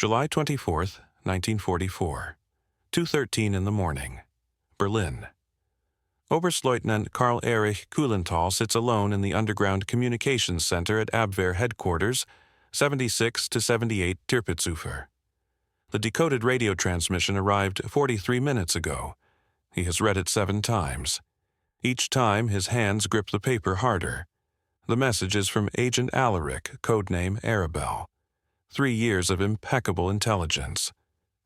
July 24th, 1944, 2:13 in the morning, Berlin. Oberstleutnant Karl Erich Kuhlenthal sits alone in the underground communications center at Abwehr headquarters, 76 to 78 Tirpitzufer. The decoded radio transmission arrived 43 minutes ago. He has read it 7 times. Each time, his hands grip the paper harder. The message is from Agent Alaric, codename Arabelle. 3 years of impeccable intelligence.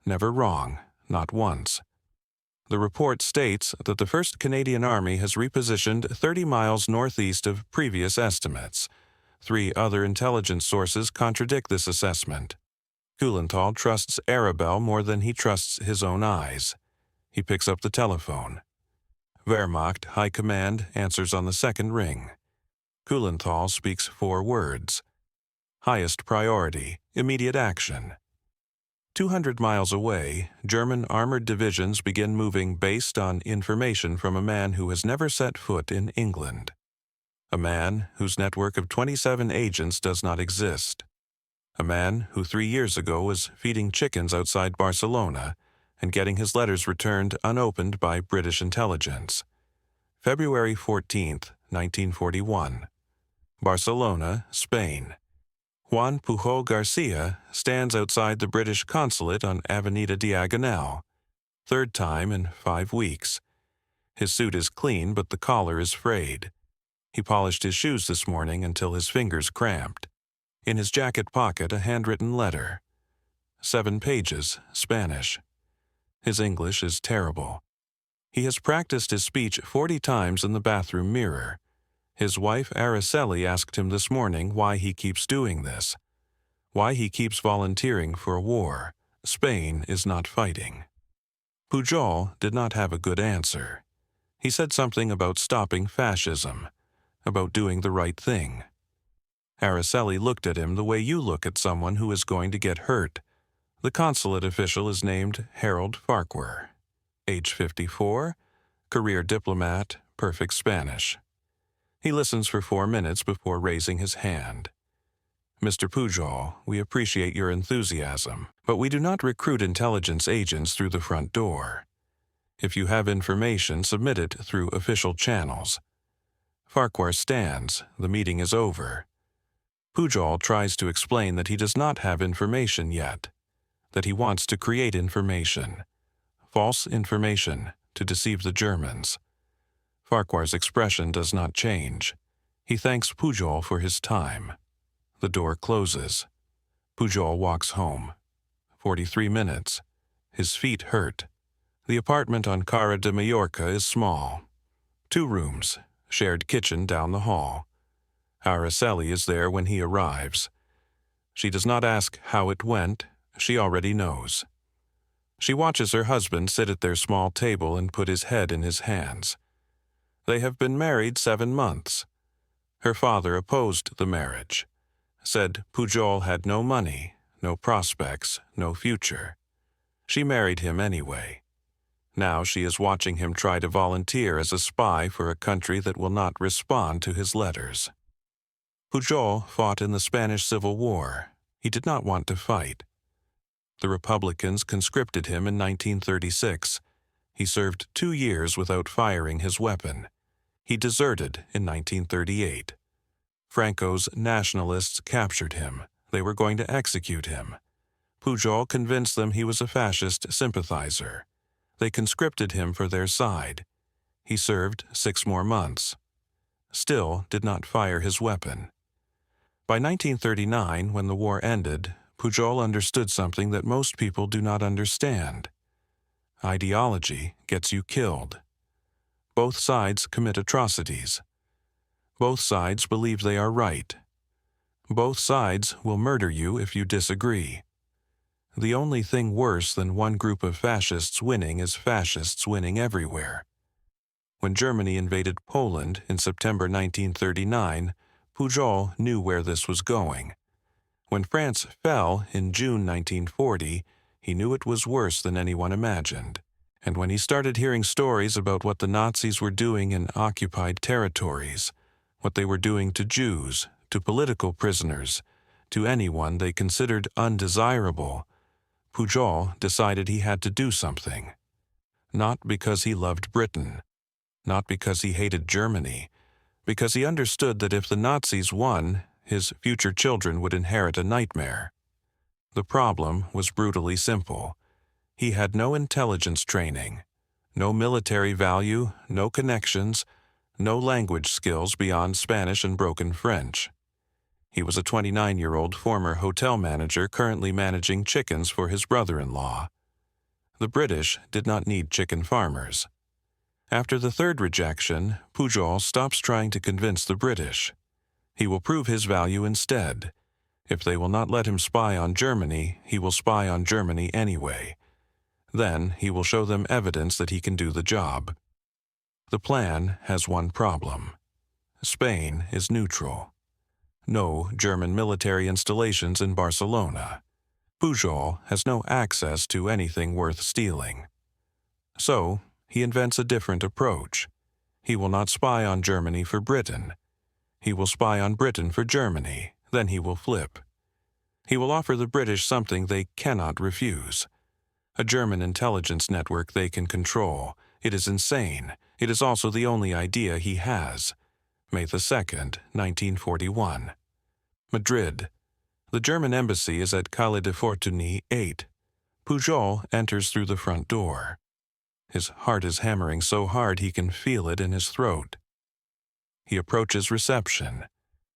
Never wrong, not once. The report states that the 1st Canadian Army has repositioned 30 miles northeast of previous estimates. 3 other intelligence sources contradict this assessment. Kuhlenthal trusts Arabelle more than he trusts his own eyes. He picks up the telephone. Wehrmacht High Command answers on the 2nd ring. Kuhlenthal speaks 4 words. Highest priority, immediate action. 200 miles away, German armored divisions begin moving based on information from a man who has never set foot in England. A man whose network of 27 agents does not exist. A man who 3 years ago was feeding chickens outside Barcelona and getting his letters returned unopened by British intelligence. February 14th, 1941. Barcelona, Spain. Juan Pujol Garcia stands outside the British consulate on Avenida Diagonal. 3rd time in 5 weeks. His suit is clean, but the collar is frayed. He polished his shoes this morning until his fingers cramped. In his jacket pocket, a handwritten letter. 7 pages, Spanish. His English is terrible. He has practiced his speech 40 times in the bathroom mirror. His wife Araceli asked him this morning why he keeps doing this. Why he keeps volunteering for a war. Spain is not fighting. Pujol did not have a good answer. He said something about stopping fascism, about doing the right thing. Araceli looked at him the way you look at someone who is going to get hurt. The consulate official is named Harold Farquhar. Age 54, career diplomat, perfect Spanish. He listens for 4 minutes before raising his hand. Mr. Pujol, we appreciate your enthusiasm, but we do not recruit intelligence agents through the front door. If you have information, submit it through official channels. Farquhar stands. The meeting is over. Pujol tries to explain that he does not have information yet, that he wants to create information. False information to deceive the Germans. Farquhar's expression does not change. He thanks Pujol for his time. The door closes. Pujol walks home. 43 minutes. His feet hurt. The apartment on Cara de Mallorca is small. 2 rooms, shared kitchen down the hall. Araceli is there when he arrives. She does not ask how it went. She already knows. She watches her husband sit at their small table and put his head in his hands. They have been married 7 months. Her father opposed the marriage, said Pujol had no money, no prospects, no future. She married him anyway. Now she is watching him try to volunteer as a spy for a country that will not respond to his letters. Pujol fought in the Spanish Civil War. He did not want to fight. The Republicans conscripted him in 1936. He served 2 years without firing his weapon. He deserted in 1938. Franco's nationalists captured him. They were going to execute him. Pujol convinced them he was a fascist sympathizer. They conscripted him for their side. He served 6 more months. Still did not fire his weapon. By 1939, when the war ended, Pujol understood something that most people do not understand. Ideology gets you killed. Both sides commit atrocities. Both sides believe they are right. Both sides will murder you if you disagree. The only thing worse than one group of fascists winning is fascists winning everywhere. When Germany invaded Poland in September 1939, Pujol knew where this was going. When France fell in June 1940, he knew it was worse than anyone imagined. And when he started hearing stories about what the Nazis were doing in occupied territories, what they were doing to Jews, to political prisoners, to anyone they considered undesirable, Pujol decided he had to do something. Not because he loved Britain, not because he hated Germany, because he understood that if the Nazis won, his future children would inherit a nightmare. The problem was brutally simple. He had no intelligence training, no military value, no connections, no language skills beyond Spanish and broken French. He was a 29-year-old former hotel manager currently managing chickens for his brother-in-law. The British did not need chicken farmers. After the third rejection, Pujol stops trying to convince the British. He will prove his value instead. If they will not let him spy on Germany, he will spy on Germany anyway. Then he will show them evidence that he can do the job. The plan has one problem. Spain is neutral. No German military installations in Barcelona. Pujol has no access to anything worth stealing. So, he invents a different approach. He will not spy on Germany for Britain. He will spy on Britain for Germany, then he will flip. He will offer the British something they cannot refuse. A German intelligence network they can control. It is insane. It is also the only idea he has. May 2nd, 1941. Madrid. The German embassy is at Calle de Fortuny 8. Pujol enters through the front door. His heart is hammering so hard he can feel it in his throat. He approaches reception,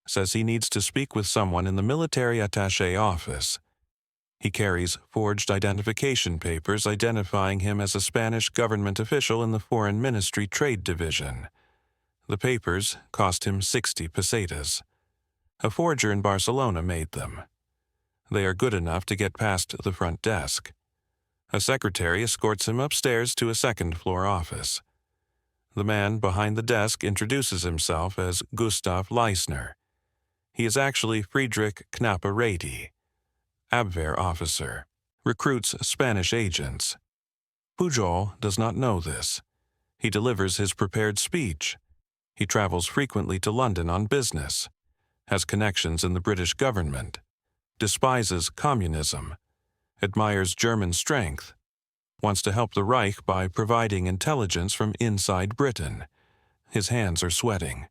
says he needs to speak with someone in the military attaché office. He carries forged identification papers identifying him as a Spanish government official in the Foreign Ministry Trade Division. The papers cost him 60 pesetas. A forger in Barcelona made them. They are good enough to get past the front desk. A secretary escorts him upstairs to a second-floor office. The man behind the desk introduces himself as Gustav Leisner. He is actually Friedrich Knappe-Rady, Abwehr officer, recruits Spanish agents. Pujol does not know this. He delivers his prepared speech. He travels frequently to London on business, has connections in the British government, despises communism, admires German strength, wants to help the Reich by providing intelligence from inside Britain. His hands are sweating.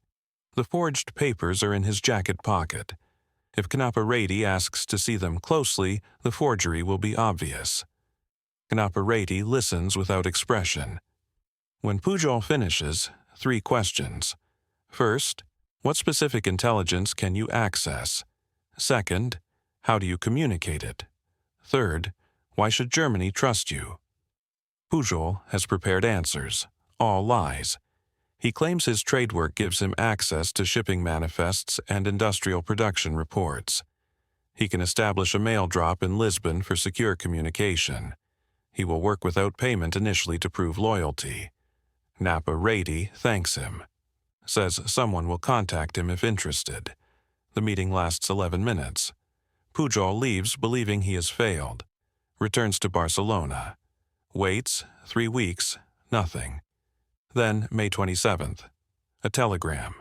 The forged papers are in his jacket pocket. If Knappe-Rady asks to see them closely, the forgery will be obvious. Knappe-Rady listens without expression. When Pujol finishes, 3 questions. First, what specific intelligence can you access? Second, how do you communicate it? Third, why should Germany trust you? Pujol has prepared answers, all lies. He claims his trade work gives him access to shipping manifests and industrial production reports. He can establish a mail drop in Lisbon for secure communication. He will work without payment initially to prove loyalty. Knappe-Rady thanks him, says someone will contact him if interested. The meeting lasts 11 minutes. Pujol leaves believing he has failed, returns to Barcelona, waits 3 weeks, nothing. Then, May 27th, a telegram.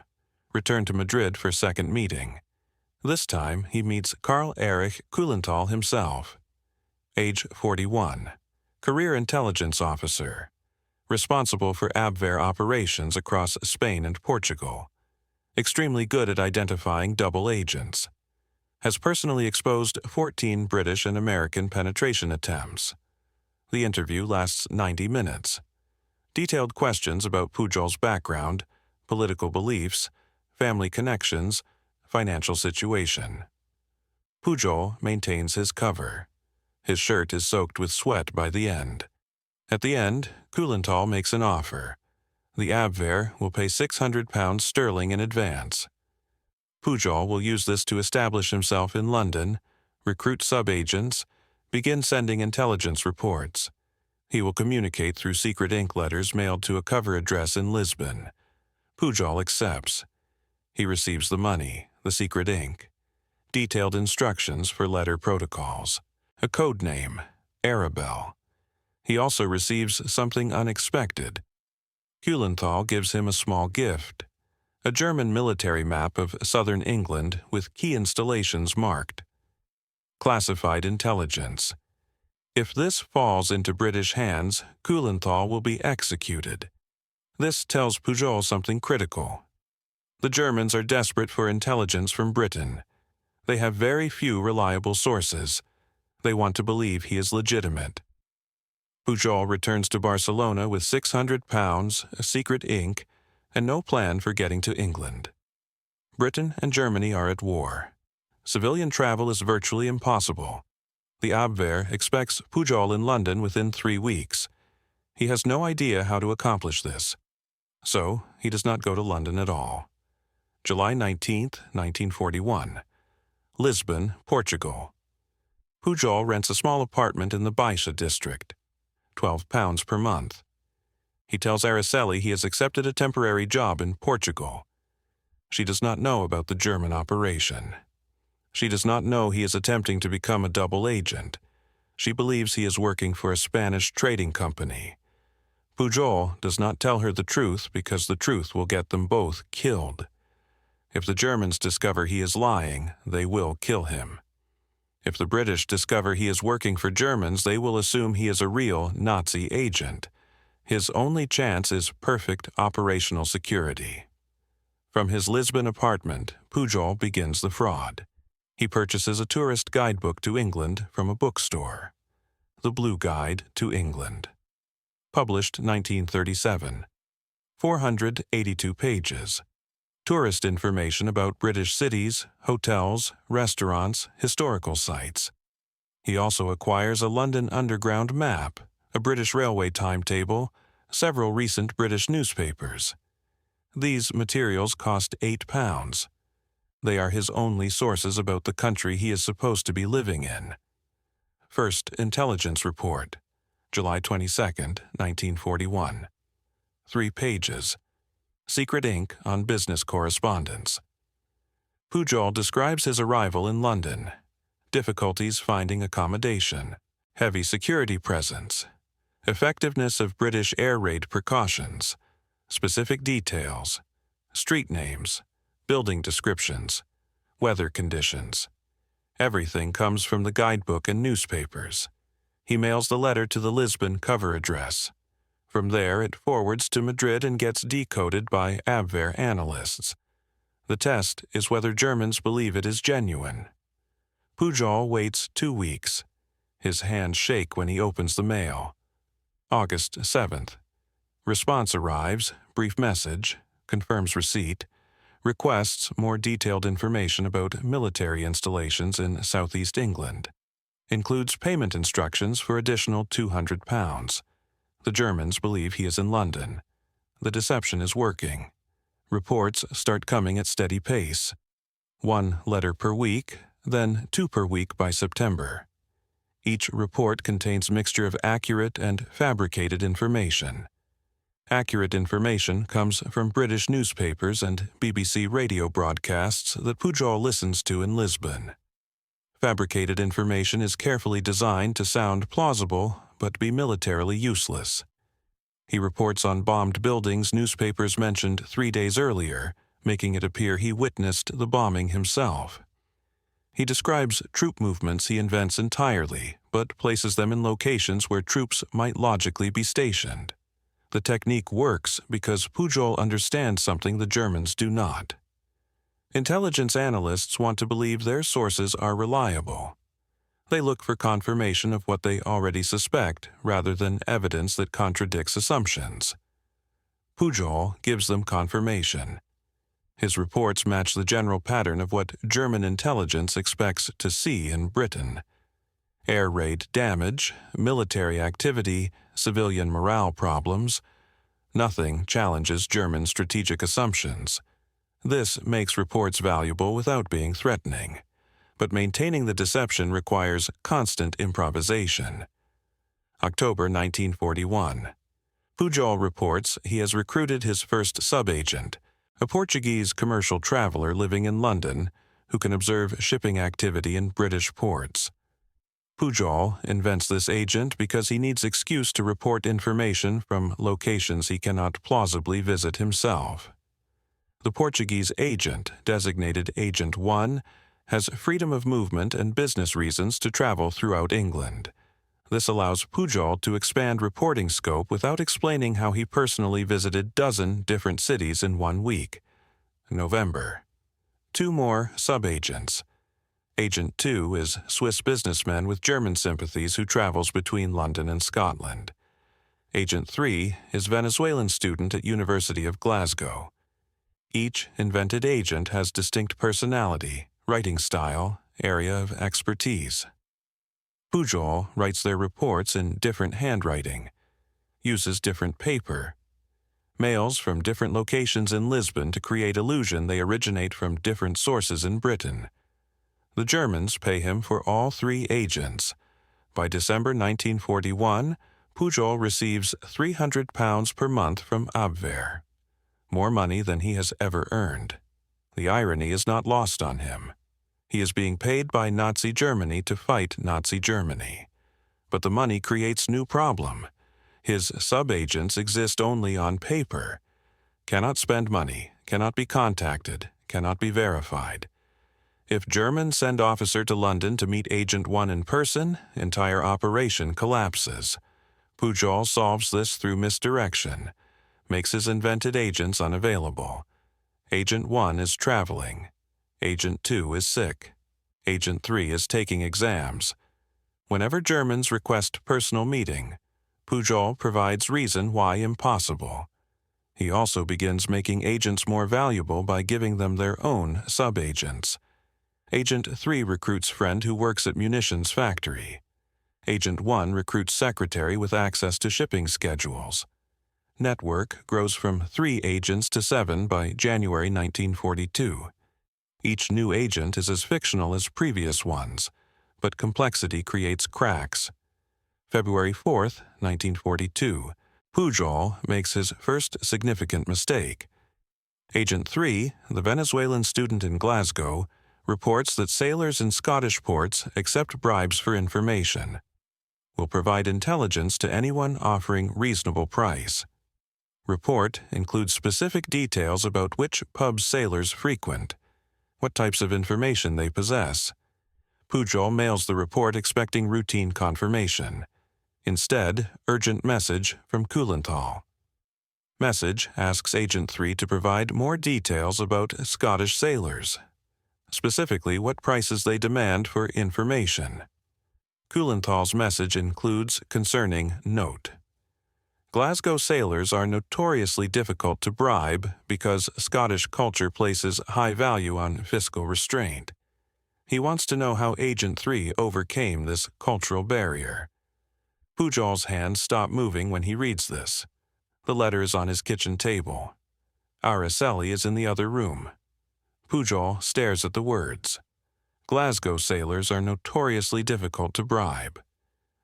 Return to Madrid for second meeting. This time, he meets Karl Erich Kuhlenthal himself. Age 41. Career intelligence officer. Responsible for Abwehr operations across Spain and Portugal. Extremely good at identifying double agents. Has personally exposed 14 British and American penetration attempts. The interview lasts 90 minutes. Detailed questions about Pujol's background, political beliefs, family connections, financial situation. Pujol maintains his cover. His shirt is soaked with sweat by the end. At the end, Kuhlenthal makes an offer. The Abwehr will pay £600 sterling in advance. Pujol will use this to establish himself in London, recruit sub-agents, begin sending intelligence reports. He will communicate through secret ink letters mailed to a cover address in Lisbon. Pujol accepts. He receives the money, the secret ink, detailed instructions for letter protocols, a code name, Arabelle. He also receives something unexpected. Kuhlenthal gives him a small gift, a German military map of southern England with key installations marked. Classified intelligence. If this falls into British hands, Kuhlenthal will be executed. This tells Pujol something critical. The Germans are desperate for intelligence from Britain. They have very few reliable sources. They want to believe he is legitimate. Pujol returns to Barcelona with £600, a secret ink, and no plan for getting to England. Britain and Germany are at war. Civilian travel is virtually impossible. The Abwehr expects Pujol in London within 3 weeks. He has no idea how to accomplish this. So, he does not go to London at all. July 19, 1941. Lisbon, Portugal. Pujol rents a small apartment in the Baixa district. £12 per month. He tells Araceli he has accepted a temporary job in Portugal. She does not know about the German operation. She does not know he is attempting to become a double agent. She believes he is working for a Spanish trading company. Pujol does not tell her the truth because the truth will get them both killed. If the Germans discover he is lying, they will kill him. If the British discover he is working for Germans, they will assume he is a real Nazi agent. His only chance is perfect operational security. From his Lisbon apartment, Pujol begins the fraud. He purchases a tourist guidebook to England from a bookstore. The Blue Guide to England. Published 1937. 482 pages. Tourist information about British cities, hotels, restaurants, historical sites. He also acquires a London Underground map, a British railway timetable, several recent British newspapers. These materials cost £8. They are his only sources about the country he is supposed to be living in. First Intelligence Report, July 22, 1941. 3 pages. Secret ink on business correspondence. Pujol describes his arrival in London. Difficulties finding accommodation. Heavy security presence. Effectiveness of British air raid precautions. Specific details. Street names. Building descriptions. Weather conditions. Everything comes from the guidebook and newspapers. He mails the letter to the Lisbon cover address. From there, it forwards to Madrid and gets decoded by Abwehr analysts. The test is whether Germans believe it is genuine. Pujol waits 2 weeks. His hands shake when he opens the mail. August 7th. Response arrives, brief message, confirms receipt, requests more detailed information about military installations in southeast England. Includes payment instructions for additional £200. The Germans believe he is in London. The deception is working. Reports start coming at steady pace. 1 letter per week, then 2 per week by September. Each report contains mixture of accurate and fabricated information. Accurate information comes from British newspapers and BBC radio broadcasts that Pujol listens to in Lisbon. Fabricated information is carefully designed to sound plausible but be militarily useless. He reports on bombed buildings newspapers mentioned 3 days earlier, making it appear he witnessed the bombing himself. He describes troop movements he invents entirely, but places them in locations where troops might logically be stationed. The technique works because Pujol understands something the Germans do not. Intelligence analysts want to believe their sources are reliable. They look for confirmation of what they already suspect rather than evidence that contradicts assumptions. Pujol gives them confirmation. His reports match the general pattern of what German intelligence expects to see in Britain. Air raid damage, military activity, civilian morale problems. Nothing challenges German strategic assumptions. This makes reports valuable without being threatening. But maintaining the deception requires constant improvisation. October 1941. Pujol reports he has recruited his first sub-agent, a Portuguese commercial traveler living in London who can observe shipping activity in British ports. Pujol invents this agent because he needs excuse to report information from locations he cannot plausibly visit himself. The Portuguese agent, designated Agent 1, has freedom of movement and business reasons to travel throughout England. This allows Pujol to expand reporting scope without explaining how he personally visited dozen different cities in 1 week. November. 2 more sub-agents. Agent 2 is Swiss businessman with German sympathies who travels between London and Scotland. Agent 3 is Venezuelan student at University of Glasgow. Each invented agent has distinct personality, writing style, area of expertise. Pujol writes their reports in different handwriting, uses different paper, mails from different locations in Lisbon to create illusion they originate from different sources in Britain. The Germans pay him for all 3 agents. By December 1941, Pujol receives £300 per month from Abwehr, more money than he has ever earned. The irony is not lost on him. He is being paid by Nazi Germany to fight Nazi Germany. But the money creates new problem. His sub-agents exist only on paper, cannot spend money, cannot be contacted, cannot be verified. If Germans send officer to London to meet Agent 1 in person, entire operation collapses. Pujol solves this through misdirection, makes his invented agents unavailable. Agent 1 is traveling. Agent 2 is sick. Agent 3 is taking exams. Whenever Germans request personal meeting, Pujol provides reason why impossible. He also begins making agents more valuable by giving them their own sub-agents. Agent 3 recruits friend who works at munitions factory. Agent 1 recruits secretary with access to shipping schedules. Network grows from 3 agents to 7 by January 1942. Each new agent is as fictional as previous ones, but complexity creates cracks. February 4, 1942, Pujol makes his first significant mistake. Agent 3, the Venezuelan student in Glasgow, reports that sailors in Scottish ports accept bribes for information, will provide intelligence to anyone offering reasonable price. Report includes specific details about which pubs sailors frequent, what types of information they possess. Pujol mails the report expecting routine confirmation. Instead, urgent message from Kuhlenthal. Message asks Agent 3 to provide more details about Scottish sailors, specifically what prices they demand for information. Kuhlenthal's message includes concerning note. Glasgow sailors are notoriously difficult to bribe because Scottish culture places high value on fiscal restraint. He wants to know how Agent 3 overcame this cultural barrier. Pujol's hands stop moving when he reads this. The letter is on his kitchen table. Araceli is in the other room. Pujol stares at the words. Glasgow sailors are notoriously difficult to bribe.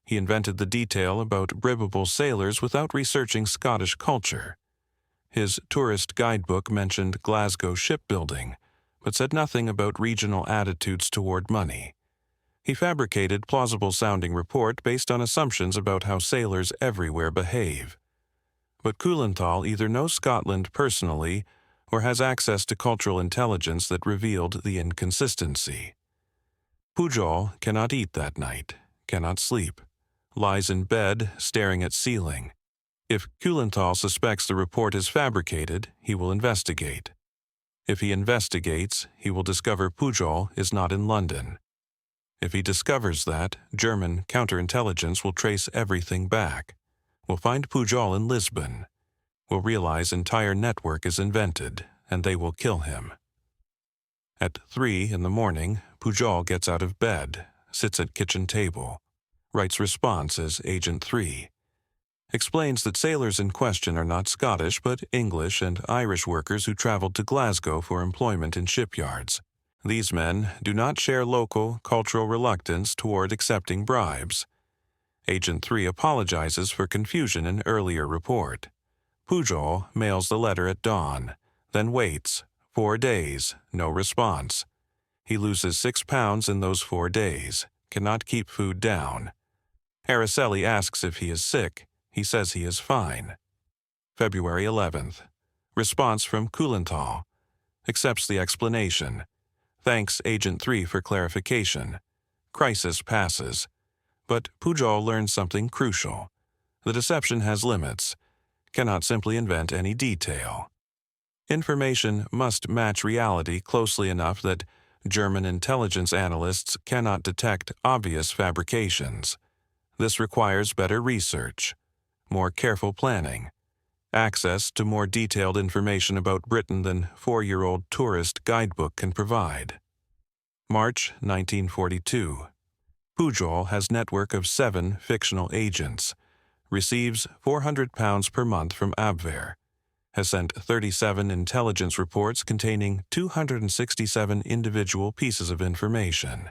He invented the detail about bribable sailors without researching Scottish culture. His tourist guidebook mentioned Glasgow shipbuilding, but said nothing about regional attitudes toward money. He fabricated plausible-sounding report based on assumptions about how sailors everywhere behave. But Kuhlenthal either knows Scotland personally or has access to cultural intelligence that revealed the inconsistency. Pujol cannot eat that night, cannot sleep, lies in bed staring at ceiling. If Kuhlenthal suspects the report is fabricated, he will investigate. If he investigates, he will discover Pujol is not in London. If he discovers that, German counterintelligence will trace everything back, will find Pujol in Lisbon, will realize entire network is invented, and they will kill him. At 3 in the morning, Pujol gets out of bed, sits at kitchen table, writes response as Agent 3, explains that sailors in question are not Scottish but English and Irish workers who traveled to Glasgow for employment in shipyards. These men do not share local cultural reluctance toward accepting bribes. Agent 3 apologizes for confusion in earlier report. Pujol mails the letter at dawn, then waits 4 days, no response. He loses 6 pounds in those 4 days, cannot keep food down. Araceli asks if he is sick. He says he is fine. February 11th. Response from Kuhlenthal. Accepts the explanation. Thanks Agent 3 for clarification. Crisis passes. But Pujol learns something crucial. The deception has limits, cannot simply invent any detail. Information must match reality closely enough that German intelligence analysts cannot detect obvious fabrications. This requires better research, more careful planning, access to more detailed information about Britain than four-year-old tourist guidebook can provide. March 1942. Pujol has network of 7 fictional agents, receives £400 per month from Abwehr, has sent 37 intelligence reports containing 267 individual pieces of information.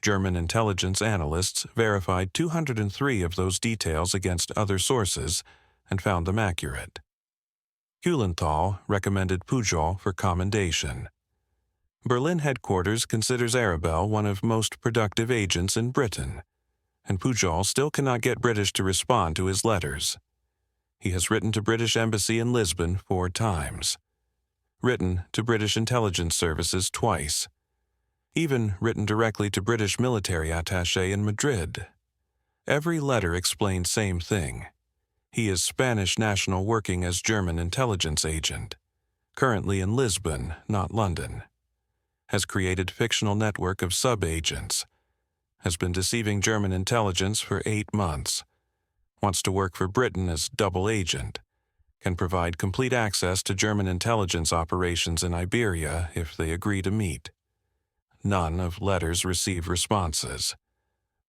German intelligence analysts verified 203 of those details against other sources and found them accurate. Kuhlenthal recommended Pujol for commendation. Berlin headquarters considers Arabelle one of most productive agents in Britain, and Pujol still cannot get British to respond to his letters. He has written to British Embassy in Lisbon 4 times, written to British intelligence services twice, even written directly to British military attaché in Madrid. Every letter explained same thing. He is Spanish national working as German intelligence agent, currently in Lisbon, not London. Has created fictional network of sub-agents, has been deceiving German intelligence for 8 months, wants to work for Britain as double agent, can provide complete access to German intelligence operations in Iberia if they agree to meet. None of letters receive responses.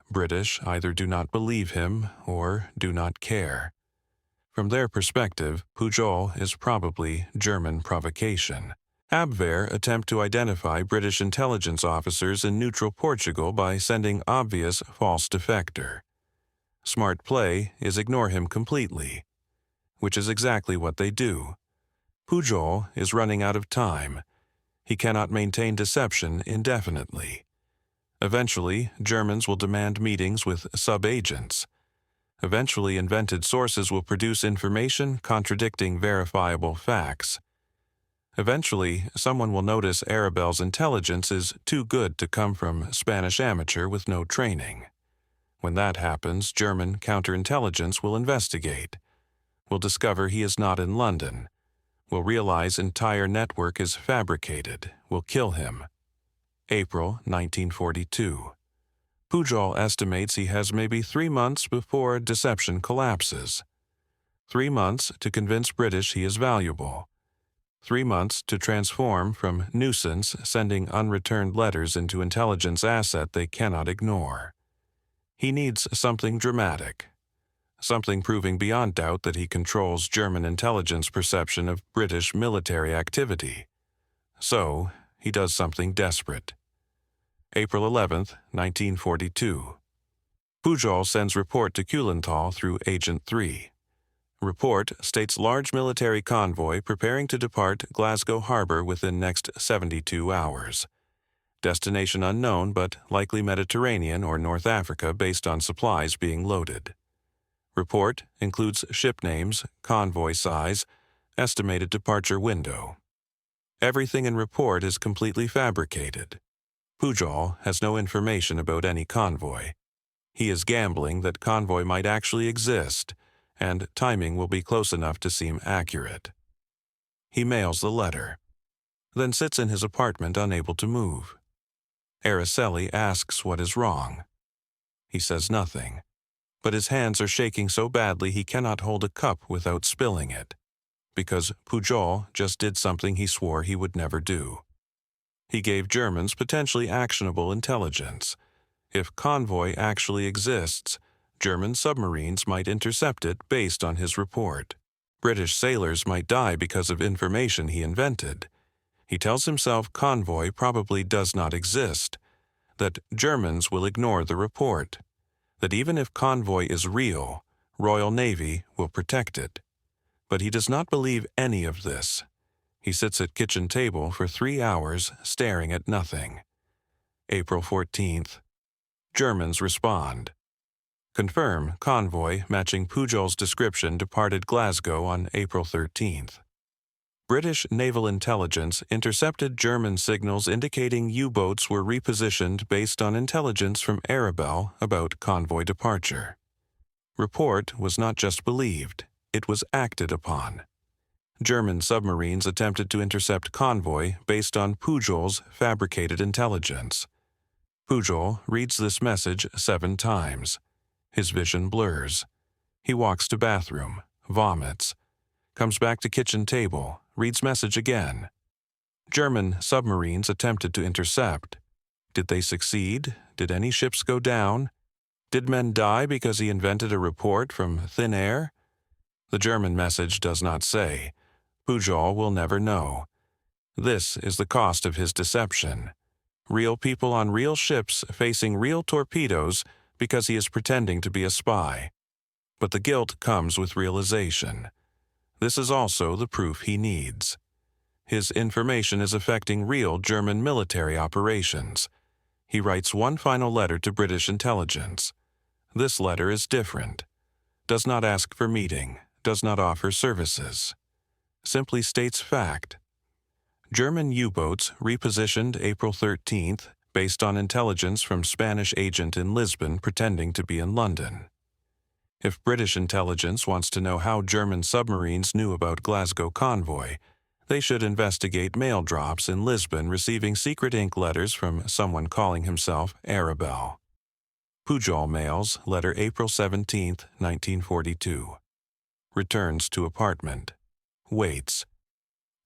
British either do not believe him or do not care. From their perspective, Pujol is probably German provocation. Abwehr attempt to identify British intelligence officers in neutral Portugal by sending obvious false defector. Smart play is ignore him completely, which is exactly what they do. Pujol is running out of time. He cannot maintain deception indefinitely. Eventually, Germans will demand meetings with sub-agents. Eventually, invented sources will produce information contradicting verifiable facts. Eventually, someone will notice Arabelle's intelligence is too good to come from Spanish amateur with no training. When that happens, German counterintelligence will investigate, will discover he is not in London, will realize entire network is fabricated, will kill him. April 1942. Pujol estimates he has maybe 3 months before deception collapses. 3 months to convince British he is valuable. 3 months to transform from nuisance sending unreturned letters into intelligence asset they cannot ignore. He needs something dramatic, something proving beyond doubt that he controls German intelligence perception of British military activity. So, he does something desperate. April 11, 1942. Pujol sends report to Kuhlenthal through Agent 3. Report states large military convoy preparing to depart Glasgow Harbor within next 72 hours. Destination unknown, but likely Mediterranean or North Africa based on supplies being loaded. Report includes ship names, convoy size, estimated departure window. Everything in report is completely fabricated. Pujol has no information about any convoy. He is gambling that convoy might actually exist, and timing will be close enough to seem accurate. He mails the letter, then sits in his apartment unable to move. Araceli asks what is wrong. He says nothing, but his hands are shaking so badly he cannot hold a cup without spilling it, because Pujol just did something he swore he would never do. He gave Germans potentially actionable intelligence. If convoy actually exists, German submarines might intercept it based on his report. British sailors might die because of information he invented. He tells himself convoy probably does not exist, that Germans will ignore the report, that even if convoy is real, Royal Navy will protect it. But he does not believe any of this. He sits at kitchen table for 3 hours staring at nothing. April 14th. Germans respond. Confirm convoy matching Pujol's description departed Glasgow on April 13th. British naval intelligence intercepted German signals indicating U-boats were repositioned based on intelligence from Arabelle about convoy departure. Report was not just believed, it was acted upon. German submarines attempted to intercept convoy based on Pujol's fabricated intelligence. Pujol reads this message 7 times. His vision blurs. He walks to bathroom, vomits, comes back to kitchen table, reads message again. German submarines attempted to intercept. Did they succeed? Did any ships go down? Did men die because he invented a report from thin air? The German message does not say. Pujol will never know. This is the cost of his deception. Real people on real ships facing real torpedoes because he is pretending to be a spy. But the guilt comes with realization. This is also the proof he needs. His information is affecting real German military operations. He writes one final letter to British intelligence. This letter is different. Does not ask for meeting, does not offer services. Simply states fact. German U-boats repositioned April 13th based on intelligence from Spanish agent in Lisbon pretending to be in London. If British intelligence wants to know how German submarines knew about Glasgow convoy, they should investigate mail drops in Lisbon receiving secret ink letters from someone calling himself Arabelle. Pujol mails letter April 17, 1942. Returns to apartment. Waits.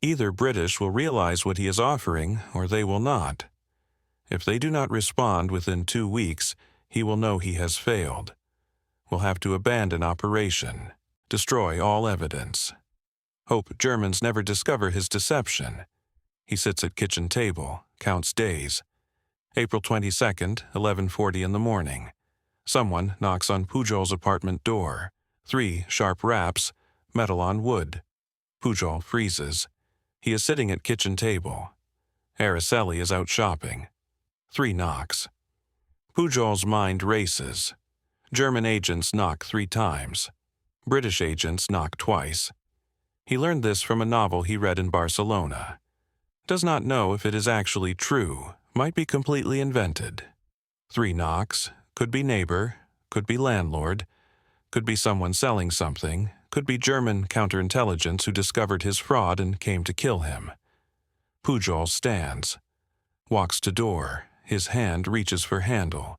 Either British will realize what he is offering, or they will not. If they do not respond within 2 weeks, he will know he has failed. Will have to abandon operation, destroy all evidence. Hope Germans never discover his deception. He sits at kitchen table, counts days. April 22nd, 11:40 in the morning. Someone knocks on Pujol's apartment door. 3 sharp raps, metal on wood. Pujol freezes. He is sitting at kitchen table. Araceli is out shopping. 3 knocks. Pujol's mind races. German agents knock 3 times. British agents knock twice. He learned this from a novel he read in Barcelona. Does not know if it is actually true, might be completely invented. 3 knocks, could be neighbor, could be landlord, could be someone selling something, could be German counterintelligence who discovered his fraud and came to kill him. Pujol stands. Walks to door. His hand reaches for handle.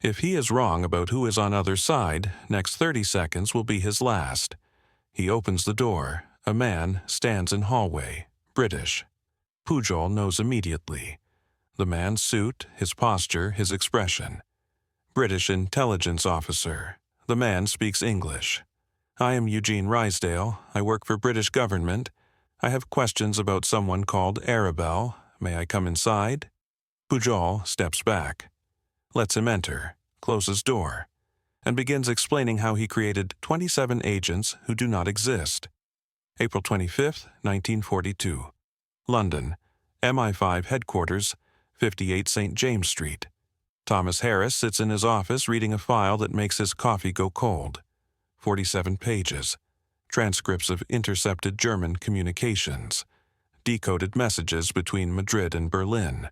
If he is wrong about who is on other side, next 30 seconds will be his last. He opens the door. A man stands in hallway. British. Pujol knows immediately. The man's suit, his posture, his expression. British intelligence officer. The man speaks English. I am Eugene Rysdale. I work for British government. I have questions about someone called Arabelle. May I come inside? Pujol steps back. Lets him enter, closes door, and begins explaining how he created 27 agents who do not exist. April 25, 1942. London, MI5 headquarters, 58 St. James Street. Thomas Harris sits in his office reading a file that makes his coffee go cold. 47 pages. Transcripts of intercepted German communications. Decoded messages between Madrid and Berlin.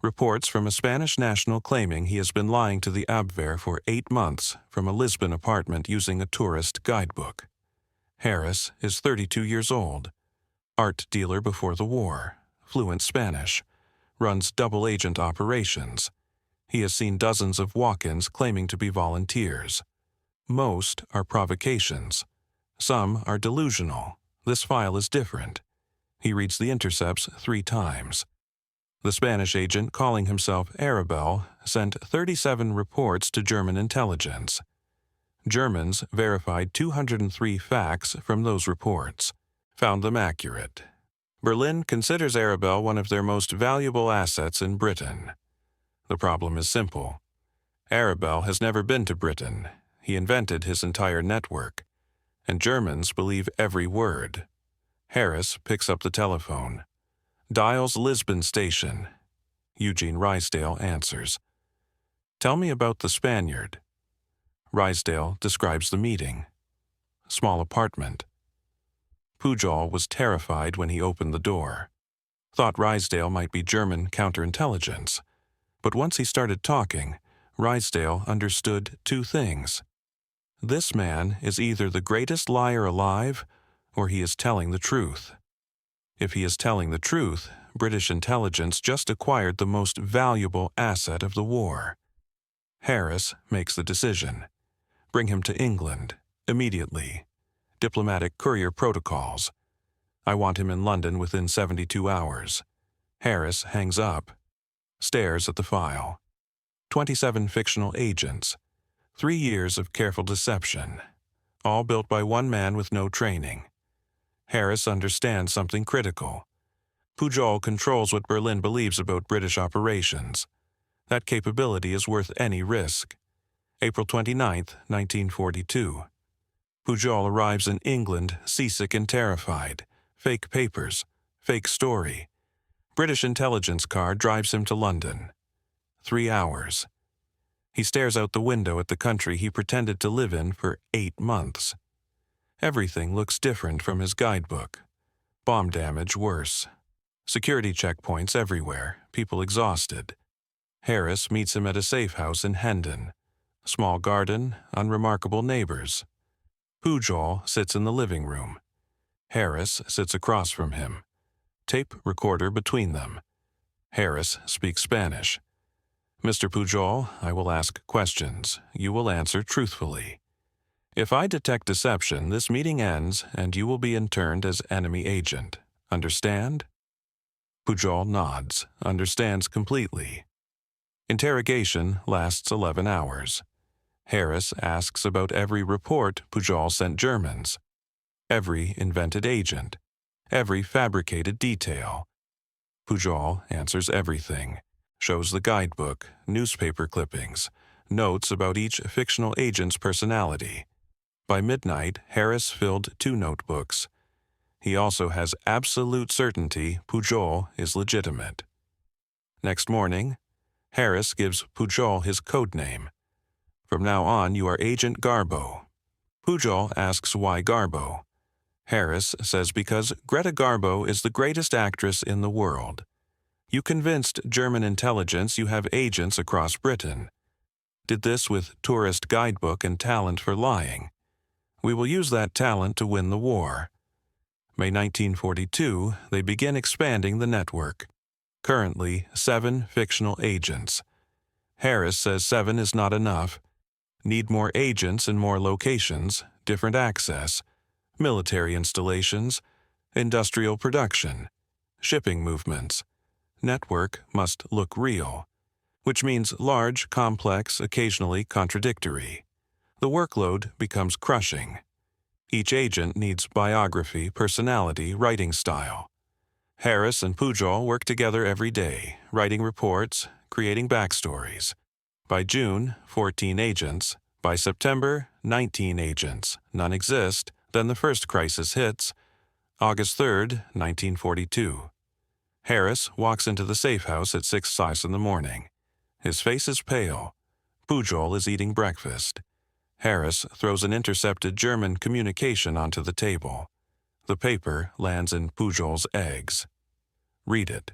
Reports from a Spanish national claiming he has been lying to the Abwehr for 8 months from a Lisbon apartment using a tourist guidebook. Harris is 32 years old. Art dealer before the war. Fluent Spanish. Runs double agent operations. He has seen dozens of walk-ins claiming to be volunteers. Most are provocations. Some are delusional. This file is different. He reads the intercepts 3 times. The Spanish agent calling himself Arabelle sent 37 reports to German intelligence. Germans verified 203 facts from those reports, found them accurate. Berlin considers Arabelle one of their most valuable assets in Britain. The problem is simple. Arabelle has never been to Britain. He invented his entire network. And Germans believe every word. Harris picks up the telephone. Dials Lisbon station. Eugene Rysdale answers. Tell me about the Spaniard. Rysdale describes the meeting. Small apartment. Pujol was terrified when he opened the door. Thought Rysdale might be German counterintelligence. But once he started talking, Rysdale understood two things. This man is either the greatest liar alive, or he is telling the truth. If he is telling the truth, British intelligence just acquired the most valuable asset of the war. Harris makes the decision. Bring him to England, immediately. Diplomatic courier protocols. I want him in London within 72 hours. Harris hangs up, stares at the file. 27 fictional agents. 3 years of careful deception. All built by one man with no training. Harris understands something critical. Pujol controls what Berlin believes about British operations. That capability is worth any risk. April 29, 1942. Pujol arrives in England seasick and terrified. Fake papers. Fake story. British intelligence car drives him to London. 3 hours. He stares out the window at the country he pretended to live in for 8 months. Everything looks different from his guidebook. Bomb damage worse. Security checkpoints everywhere, people exhausted. Harris meets him at a safe house in Hendon. Small garden, unremarkable neighbors. Pujol sits in the living room. Harris sits across from him. Tape recorder between them. Harris speaks Spanish. Mr. Pujol, I will ask questions. You will answer truthfully. If I detect deception, this meeting ends and you will be interned as enemy agent. Understand? Pujol nods, understands completely. Interrogation lasts 11 hours. Harris asks about every report Pujol sent Germans, every invented agent, every fabricated detail. Pujol answers everything, shows the guidebook, newspaper clippings, notes about each fictional agent's personality. By midnight, Harris filled 2 notebooks. He also has absolute certainty Pujol is legitimate. Next morning, Harris gives Pujol his code name. From now on, you are Agent Garbo. Pujol asks why Garbo. Harris says because Greta Garbo is the greatest actress in the world. You convinced German intelligence you have agents across Britain. Did this with tourist guidebook and talent for lying. We will use that talent to win the war. May 1942, they begin expanding the network. Currently, 7 fictional agents. Harris says 7 is not enough. Need more agents in more locations, different access, military installations, industrial production, shipping movements. Network must look real, which means large, complex, occasionally contradictory. The workload becomes crushing. Each agent needs biography, personality, writing style. Harris and Pujol work together every day, writing reports, creating backstories. By June, 14 agents. By September, 19 agents. None exist. Then the first crisis hits. August 3, 1942. Harris walks into the safe house at 6:00 in the morning. His face is pale. Pujol is eating breakfast. Harris throws an intercepted German communication onto the table. The paper lands in Pujol's eggs. Read it.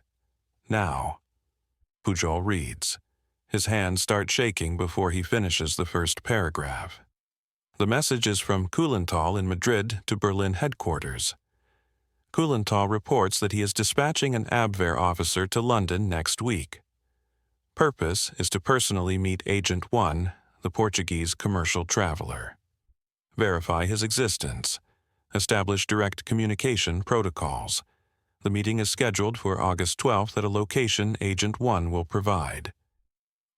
Now. Pujol reads. His hands start shaking before he finishes the first paragraph. The message is from Kuhlenthal in Madrid to Berlin headquarters. Kuhlenthal reports that he is dispatching an Abwehr officer to London next week. Purpose is to personally meet Agent 1, the Portuguese commercial traveler. Verify his existence. Establish direct communication protocols. The meeting is scheduled for August 12th at a location Agent 1 will provide.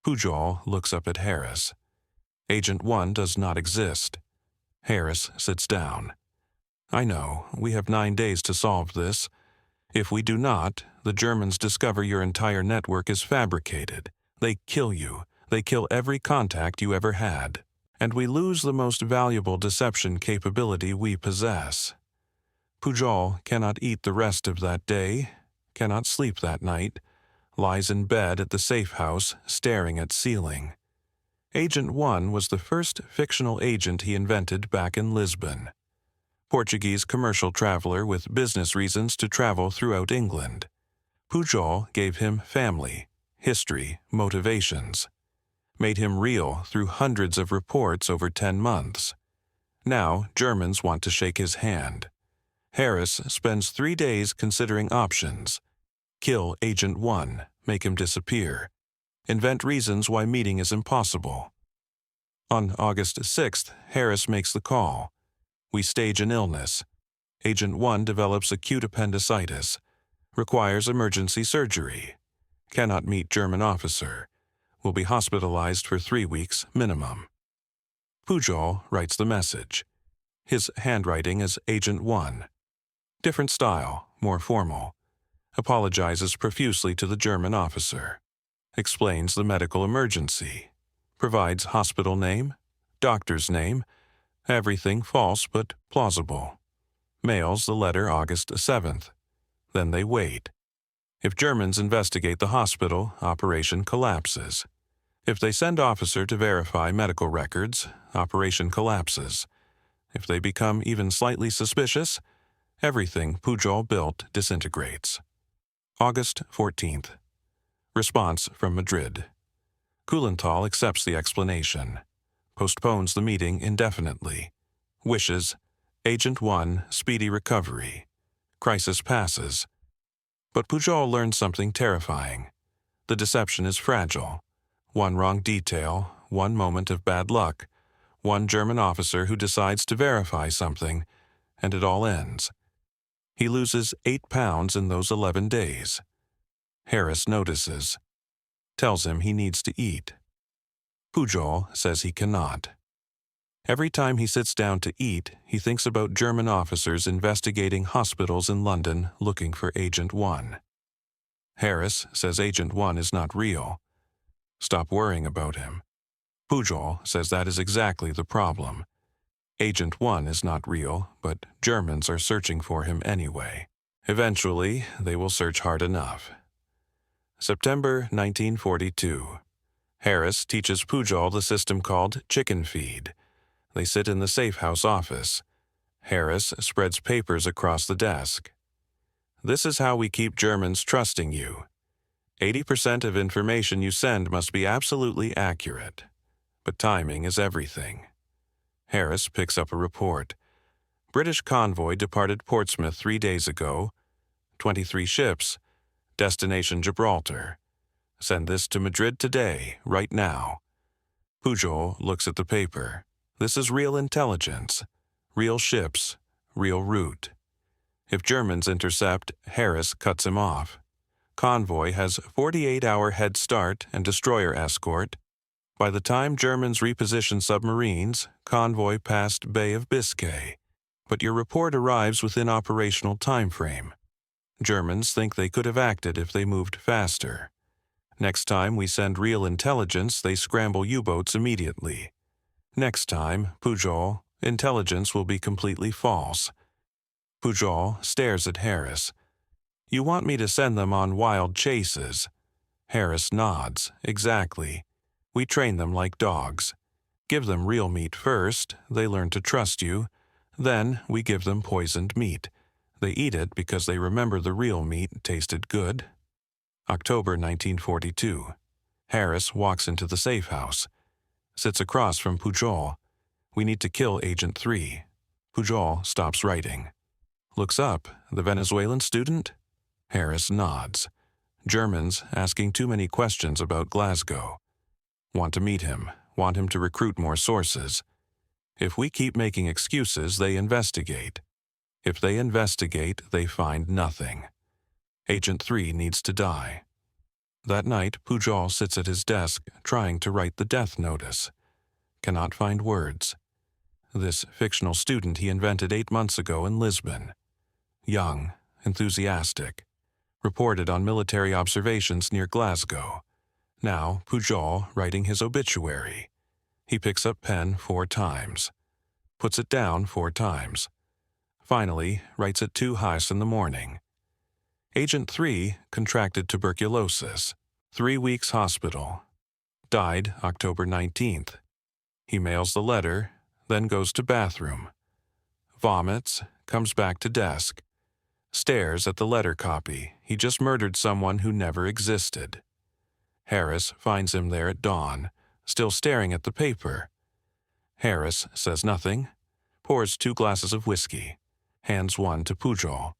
Pujol looks up at Harris. Agent 1 does not exist. Harris sits down. I know, we have 9 days to solve this. If we do not, the Germans discover your entire network is fabricated. They kill you. They kill every contact you ever had. And we lose the most valuable deception capability we possess. Pujol cannot eat the rest of that day, cannot sleep that night, lies in bed at the safe house staring at ceiling. Agent 1 was the first fictional agent he invented back in Lisbon. Portuguese commercial traveler with business reasons to travel throughout England. Pujol gave him family, history, motivations. Made him real through hundreds of reports over 10 months. Now Germans want to shake his hand. Harris spends 3 days considering options. Kill Agent 1, make him disappear. Invent reasons why meeting is impossible. On August 6th, Harris makes the call. We stage an illness. Agent 1 develops acute appendicitis. Requires emergency surgery. Cannot meet German officer. Will be hospitalized for 3 weeks minimum. Pujol writes the message. His handwriting is Agent 1. Different style, more formal. Apologizes profusely to the German officer. Explains the medical emergency. Provides hospital name, doctor's name, everything false but plausible. Mails the letter August 7th. Then they wait. If Germans investigate the hospital, operation collapses. If they send officer to verify medical records, operation collapses. If they become even slightly suspicious, everything Pujol built disintegrates. August 14th. Response from Madrid. Kuhlenthal accepts the explanation. Postpones the meeting indefinitely. Wishes Agent 1 speedy recovery. Crisis passes. But Pujol learns something terrifying. The deception is fragile. One wrong detail, one moment of bad luck, one German officer who decides to verify something, and it all ends. He loses 8 pounds in those 11 days. Harris notices. Tells him he needs to eat. Pujol says he cannot. Every time he sits down to eat, he thinks about German officers investigating hospitals in London looking for Agent 1. Harris says Agent 1 is not real. Stop worrying about him. Pujol says that is exactly the problem. Agent 1 is not real, but Germans are searching for him anyway. Eventually, they will search hard enough. September 1942. Harris teaches Pujol the system called chicken feed. They sit in the safe house office. Harris spreads papers across the desk. This is how we keep Germans trusting you. 80% of information you send must be absolutely accurate. But timing is everything. Harris picks up a report. British convoy departed Portsmouth 3 days ago. 23 ships. Destination Gibraltar. Send this to Madrid today, right now. Pujol looks at the paper. This is real intelligence. Real ships. Real route. If Germans intercept, Harris cuts him off. Convoy has 48-hour head start and destroyer escort. By the time Germans reposition submarines, convoy passed Bay of Biscay. But your report arrives within operational time frame. Germans think they could have acted if they moved faster. Next time we send real intelligence, they scramble U-boats immediately. Next time, Pujol, intelligence will be completely false. Pujol stares at Harris. You want me to send them on wild chases? Harris nods. Exactly. We train them like dogs. Give them real meat first, they learn to trust you. Then we give them poisoned meat. They eat it because they remember the real meat tasted good. October 1942. Harris walks into the safe house. Sits across from Pujol. We need to kill Agent 3. Pujol stops writing. Looks up. The Venezuelan student? Harris nods. Germans asking too many questions about Glasgow. Want to meet him. Want him to recruit more sources. If we keep making excuses, they investigate. If they investigate, they find nothing. Agent 3 needs to die. That night, Pujol sits at his desk, trying to write the death notice. Cannot find words. This fictional student he invented 8 months ago in Lisbon. Young, enthusiastic. Reported on military observations near Glasgow. Now, Pujol writing his obituary. He picks up pen 4 times. Puts it down 4 times. Finally, writes it too high in the morning. Agent 3 contracted tuberculosis. 3 weeks hospital. Died October 19th. He mails the letter, then goes to bathroom. Vomits, comes back to desk. Stares at the letter copy. He just murdered someone who never existed. Harris finds him there at dawn, still staring at the paper. Harris says nothing, pours 2 glasses of whiskey, hands one to Pujol.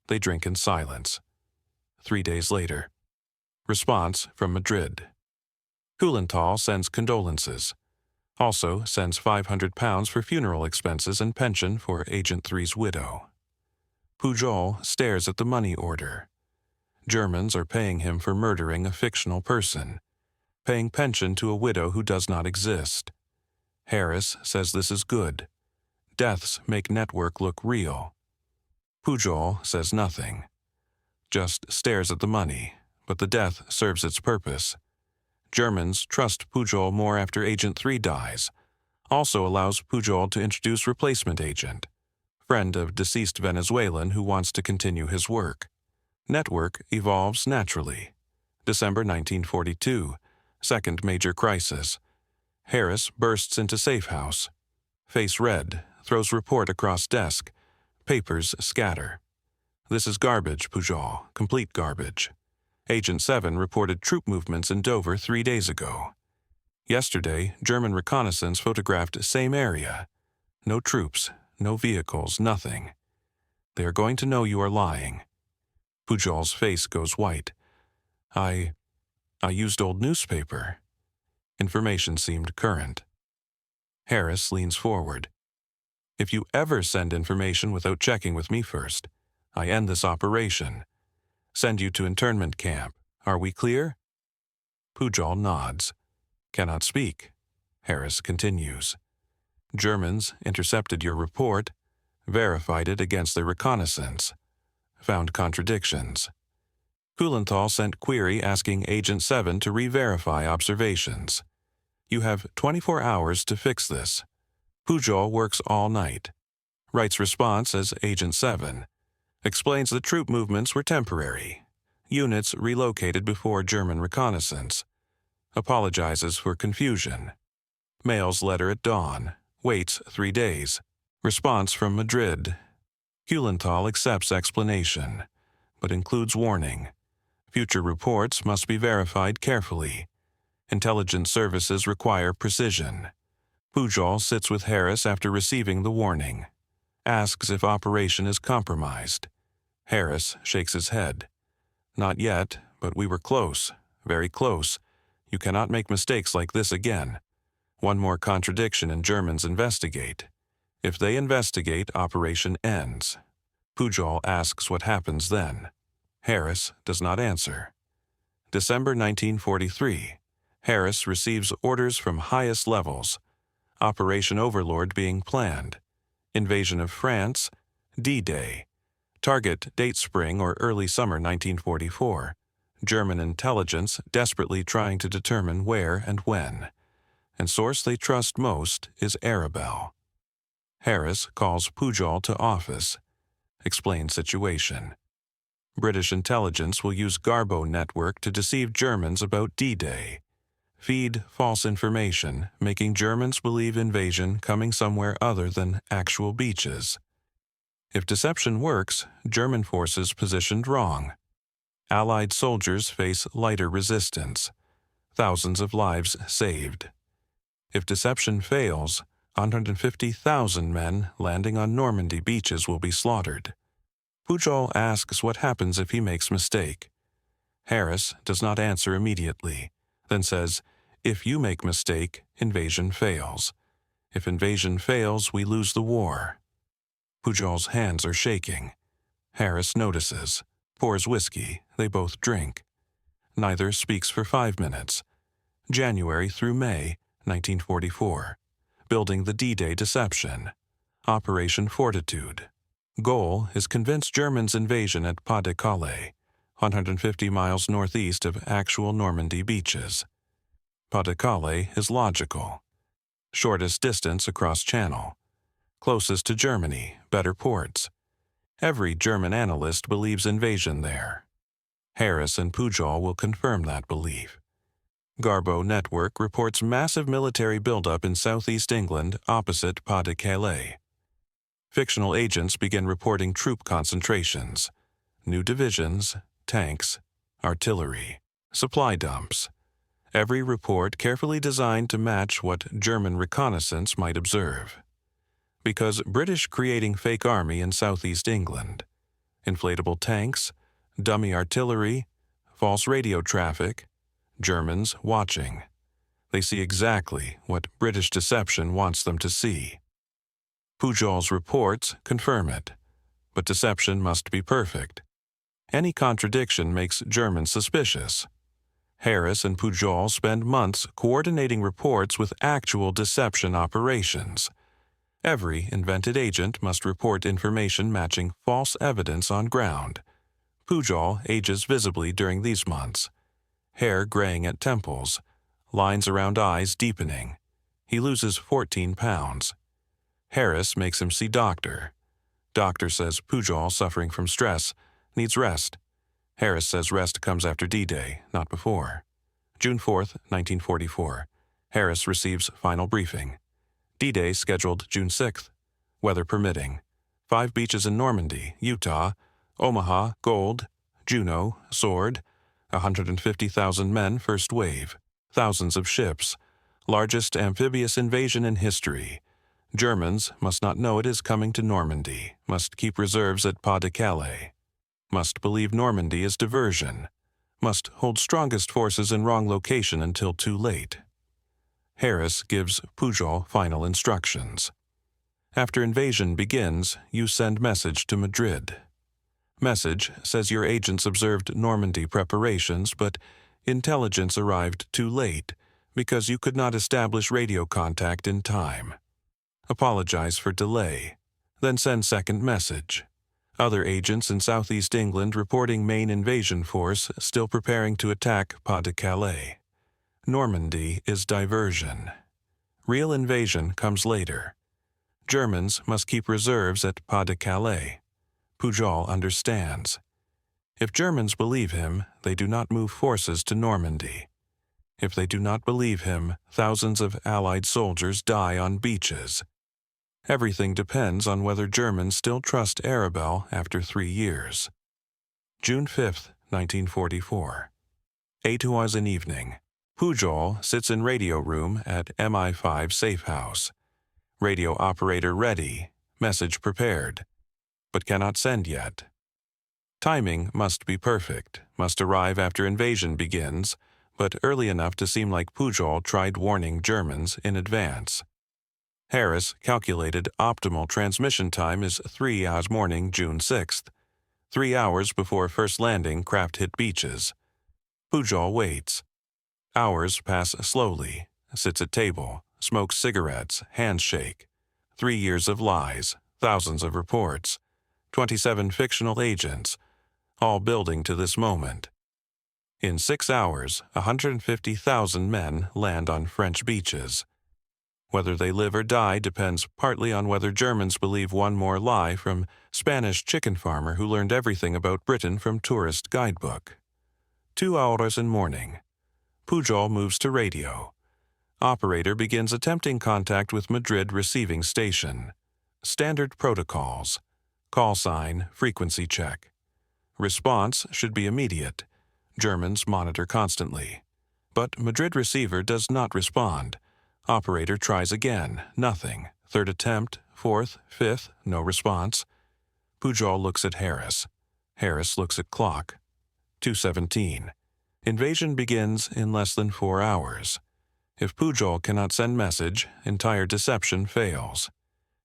They drink in silence. 3 days later. Response from Madrid. Kuhlenthal sends condolences. Also sends £500 for funeral expenses and pension for Agent 3's widow. Pujol stares at the money order. Germans are paying him for murdering a fictional person, paying pension to a widow who does not exist. Harris says this is good. Deaths make network look real. Pujol says nothing, just stares at the money, but the death serves its purpose. Germans trust Pujol more after Agent 3 dies, also allows Pujol to introduce replacement agent, friend of deceased Venezuelan who wants to continue his work. Network evolves naturally. December 1942, second major crisis. Harris bursts into safe house. Face red, throws report across desk. Papers scatter. This is garbage, Pujol, complete garbage. Agent 7 reported troop movements in Dover 3 days ago. Yesterday, German reconnaissance photographed same area. No troops, no vehicles, nothing. They are going to know you are lying. Pujol's face goes white. I used old newspaper. Information seemed current. Harris leans forward. If you ever send information without checking with me first, I end this operation. Send you to internment camp. Are we clear? Pujol nods. Cannot speak. Harris continues. Germans intercepted your report, verified it against the reconnaissance, found contradictions. Kuhlenthal sent query asking Agent 7 to re-verify observations. You have 24 hours to fix this. Pujol works all night. Writes response as Agent 7. Explains the troop movements were temporary. Units relocated before German reconnaissance. Apologizes for confusion. Mails letter at dawn. Waits 3 days. Response from Madrid. Kuhlenthal accepts explanation, but includes warning. Future reports must be verified carefully. Intelligence services require precision. Pujol sits with Harris after receiving the warning. Asks if operation is compromised. Harris shakes his head. Not yet, but we were close, very close. You cannot make mistakes like this again. One more contradiction and Germans investigate. If they investigate, operation ends. Pujol asks what happens then. Harris does not answer. December 1943. Harris receives orders from highest levels. Operation Overlord being planned. Invasion of France. D-Day. Target date spring or early summer 1944. German intelligence desperately trying to determine where and when. And source they trust most is Arabelle. Harris calls Pujol to office. Explains situation. British intelligence will use Garbo network to deceive Germans about D-Day. Feed false information, making Germans believe invasion coming somewhere other than actual beaches. If deception works, German forces positioned wrong. Allied soldiers face lighter resistance. Thousands of lives saved. If deception fails, 150,000 men landing on Normandy beaches will be slaughtered. Pujol asks what happens if he makes mistake. Harris does not answer immediately, then says, if you make mistake, invasion fails. If invasion fails, we lose the war. Pujol's hands are shaking. Harris notices, pours whiskey, they both drink. Neither speaks for 5 minutes. January through May, 1944. Building the D-Day deception. Operation Fortitude. Goal is convince Germans' invasion at Pas de Calais, 150 miles northeast of actual Normandy beaches. Pas de Calais is logical. Shortest distance across Channel. Closest to Germany, better ports. Every German analyst believes invasion there. Harris and Pujol will confirm that belief. Garbo Network reports massive military buildup in southeast England opposite Pas de Calais. fictional agents begin reporting troop concentrations, new divisions, tanks, artillery, supply dumps. Every report carefully designed to match what German reconnaissance might observe. Because British creating fake army in southeast England, inflatable tanks, dummy artillery, false radio traffic, Germans watching. They see exactly what British deception wants them to see. Pujol's reports confirm it, but deception must be perfect. Any contradiction makes Germans suspicious. Harris and Pujol spend months coordinating reports with actual deception operations. Every invented agent must report information matching false evidence on ground. Pujol ages visibly during these months, hair graying at temples, lines around eyes deepening. He loses 14 pounds. Harris makes him see doctor. Doctor says Pujol, suffering from stress, needs rest. Harris says rest comes after D-Day, not before. June 4, 1944. Harris receives final briefing. D-Day scheduled June 6th. Weather permitting. 5 beaches in Normandy, Utah, Omaha, Gold, Juno, Sword, 150,000 men first wave, thousands of ships, largest amphibious invasion in history. Germans must not know it is coming to Normandy, must keep reserves at Pas de Calais, must believe Normandy is diversion, must hold strongest forces in wrong location until too late. Harris gives Pujol final instructions. After invasion begins, you send message to Madrid. Message says your agents observed Normandy preparations, but intelligence arrived too late because you could not establish radio contact in time. Apologize for delay, then send second message. Other agents in southeast England reporting main invasion force still preparing to attack Pas de Calais. Normandy is diversion. Real invasion comes later. Germans must keep reserves at Pas de Calais. Pujol understands. If Germans believe him, they do not move forces to Normandy. If they do not believe him, thousands of Allied soldiers die on beaches. Everything depends on whether Germans still trust Arabelle after 3 years. June 5, 1944. 8 hours in evening. Pujol sits in radio room at MI5 safe house. Radio operator ready, message prepared, but cannot send yet. Timing must be perfect, must arrive after invasion begins, but early enough to seem like Pujol tried warning Germans in advance. Harris calculated optimal transmission time is 3 hours morning, June 6th, 3 hours before first landing craft hit beaches. Pujol waits. Hours pass slowly, sits at table, smokes cigarettes, hands shake. 3 years of lies, thousands of reports, 27 fictional agents, all building to this moment. In 6 hours, 150,000 men land on French beaches. Whether they live or die depends partly on whether Germans believe one more lie from Spanish chicken farmer who learned everything about Britain from tourist guidebook. 2 hours in morning. Pujol moves to radio. Operator begins attempting contact with Madrid receiving station. Standard protocols. Call sign, frequency check. Response should be immediate. Germans monitor constantly. But Madrid receiver does not respond. Operator tries again, nothing. Third attempt, fourth, fifth, no response. Pujol looks at Harris. Harris looks at clock. 2:17. Invasion begins in less than 4 hours. If Pujol cannot send message, entire deception fails.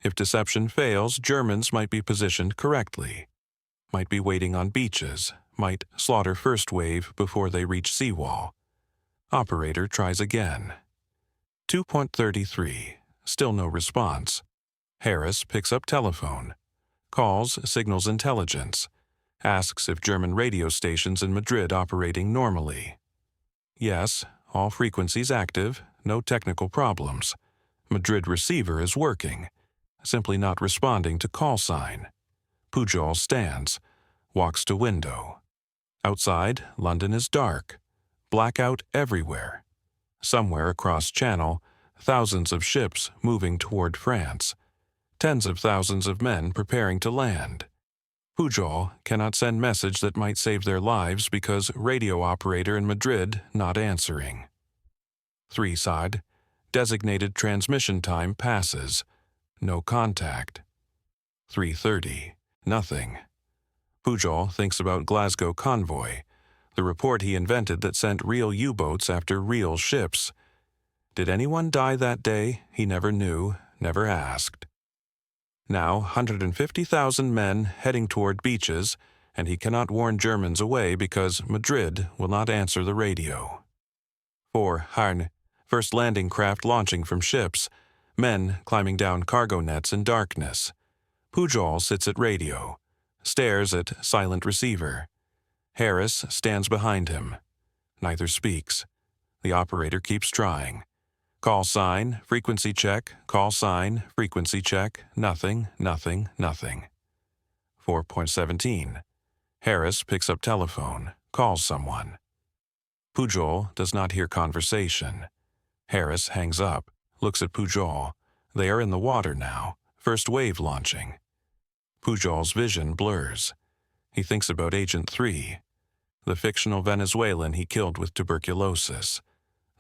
If deception fails, Germans might be positioned correctly, might be waiting on beaches, might slaughter first wave before they reach seawall. Operator tries again. 2:33. Still no response. Harris picks up telephone. Calls, signals intelligence. Asks if German radio stations in Madrid operating normally. Yes, all frequencies active, no technical problems. Madrid receiver is working, simply not responding to call sign. Pujol stands, walks to window. Outside, London is dark. Blackout everywhere. Somewhere across channel, thousands of ships moving toward France. Tens of thousands of men preparing to land. Pujol cannot send message that might save their lives because radio operator in Madrid not answering. 3 side, designated transmission time passes. No contact. 3:30, nothing. Pujol thinks about Glasgow convoy, the report he invented that sent real U-boats after real ships. Did anyone die that day? He never knew, never asked. Now 150,000 men heading toward beaches, and he cannot warn Germans away because Madrid will not answer the radio. 4 Harn, first landing craft launching from ships, men climbing down cargo nets in darkness. Pujol sits at radio, stares at silent receiver. Harris stands behind him. Neither speaks. The operator keeps trying. Call sign, frequency check, call sign, frequency check, nothing, nothing, nothing. 4.17. Harris picks up telephone, calls someone. Pujol does not hear conversation. Harris hangs up, looks at Pujol. They are in the water now, first wave launching. Pujol's vision blurs. He thinks about Agent 3, the fictional Venezuelan he killed with tuberculosis,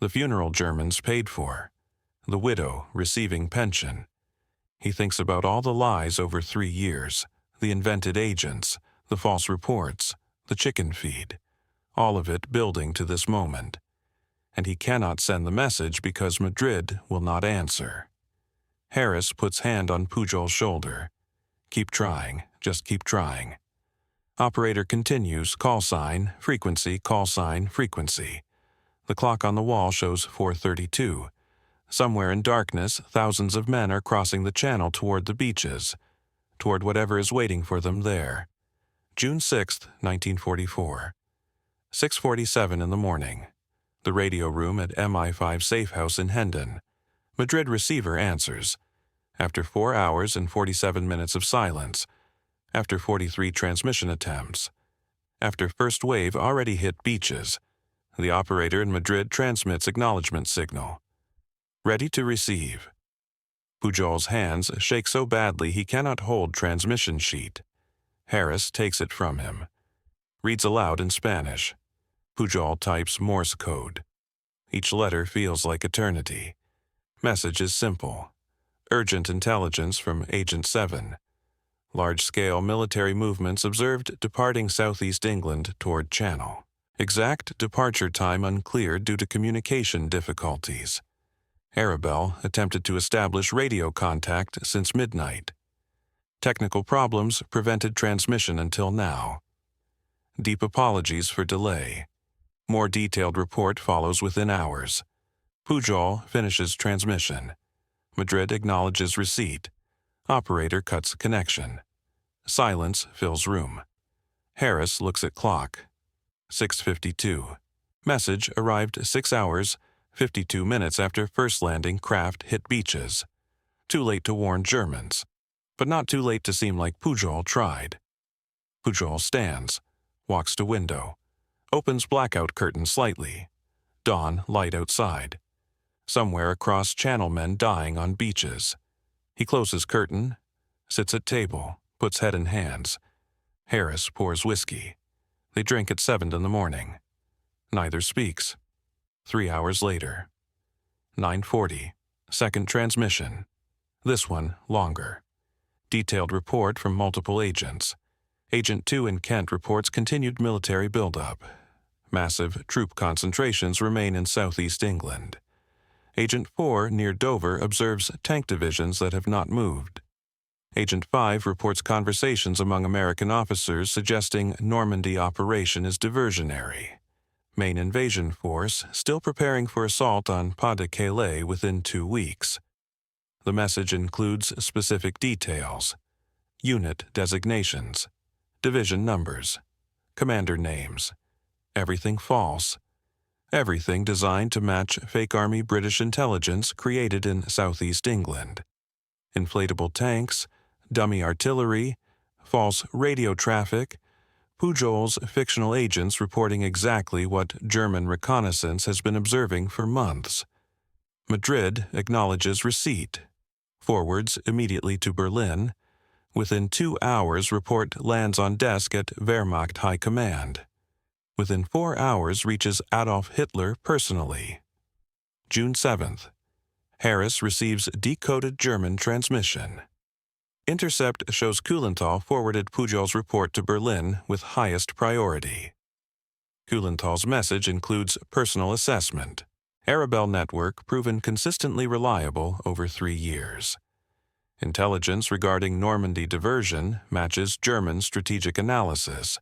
the funeral Germans paid for, the widow receiving pension. He thinks about all the lies over 3 years, the invented agents, the false reports, the chicken feed, all of it building to this moment. And he cannot send the message because Madrid will not answer. Harris puts hand on Pujol's shoulder. Keep trying, just keep trying. Operator continues, call sign, frequency, call sign, frequency. The clock on the wall shows 4:32. Somewhere in darkness, thousands of men are crossing the channel toward the beaches, toward whatever is waiting for them there. June 6, 1944. 6:47 in the morning. The radio room at MI5 Safe House in Hendon. Madrid receiver answers. After 4 hours and 47 minutes of silence. After 43 transmission attempts. After first wave already hit beaches. The operator in Madrid transmits acknowledgement signal. Ready to receive. Pujol's hands shake so badly he cannot hold transmission sheet. Harris takes it from him. Reads aloud in Spanish. Pujol types Morse code. Each letter feels like eternity. Message is simple. Urgent intelligence from Agent 7. Large-scale military movements observed departing southeast England toward Channel. Exact departure time unclear due to communication difficulties. Arabelle attempted to establish radio contact since midnight. Technical problems prevented transmission until now. Deep apologies for delay. More detailed report follows within hours. Pujol finishes transmission. Madrid acknowledges receipt. Operator cuts connection. Silence fills room. Harris looks at clock. 6:52. Message arrived 6 hours, 52 minutes after first landing craft hit beaches. Too late to warn Germans, but not too late to seem like Pujol tried. Pujol stands, walks to window, opens blackout curtain slightly. Dawn light outside. Somewhere across channel men dying on beaches. He closes curtain, sits at table, puts head in hands. Harris pours whiskey. They drink at 7 in the morning. Neither speaks. 3 hours later. 9:40. Second transmission. This one longer. Detailed report from multiple agents. Agent 2 in Kent reports continued military buildup. Massive troop concentrations remain in southeast England. Agent 4 near Dover observes tank divisions that have not moved. Agent 5 reports conversations among American officers suggesting Normandy operation is diversionary. Main invasion force still preparing for assault on Pas-de-Calais within 2 weeks. The message includes specific details, unit designations, division numbers, commander names. Everything false. Everything designed to match fake Army British intelligence created in southeast England. Inflatable tanks, dummy artillery, false radio traffic, Pujol's fictional agents reporting exactly what German reconnaissance has been observing for months. Madrid acknowledges receipt. Forwards immediately to Berlin. Within 2 hours, report lands on desk at Wehrmacht High Command. Within 4 hours, reaches Adolf Hitler personally. June 7th. Harris receives decoded German transmission. Intercept shows Kuhlenthal forwarded Pujol's report to Berlin with highest priority. Kuhlenthal's message includes personal assessment. Arabelle network proven consistently reliable over 3 years. Intelligence regarding Normandy diversion matches German strategic analysis.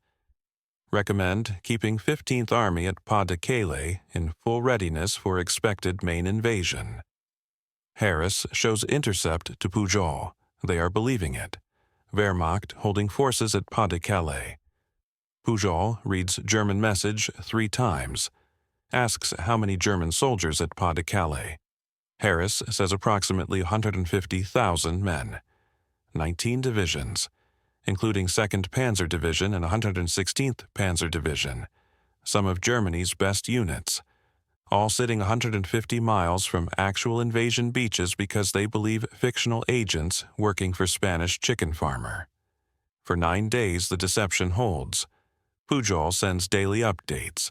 Recommend keeping 15th Army at Pas de Calais in full readiness for expected main invasion. Harris shows intercept to Pujol. They are believing it. Wehrmacht holding forces at Pas de Calais. Pujol reads German message 3 times. Asks how many German soldiers at Pas de Calais. Harris says approximately 150,000 men. 19 divisions, including 2nd Panzer Division and 116th Panzer Division, some of Germany's best units, all sitting 150 miles from actual invasion beaches because they believe fictional agents working for Spanish chicken farmer. For 9 days the deception holds. Pujol sends daily updates.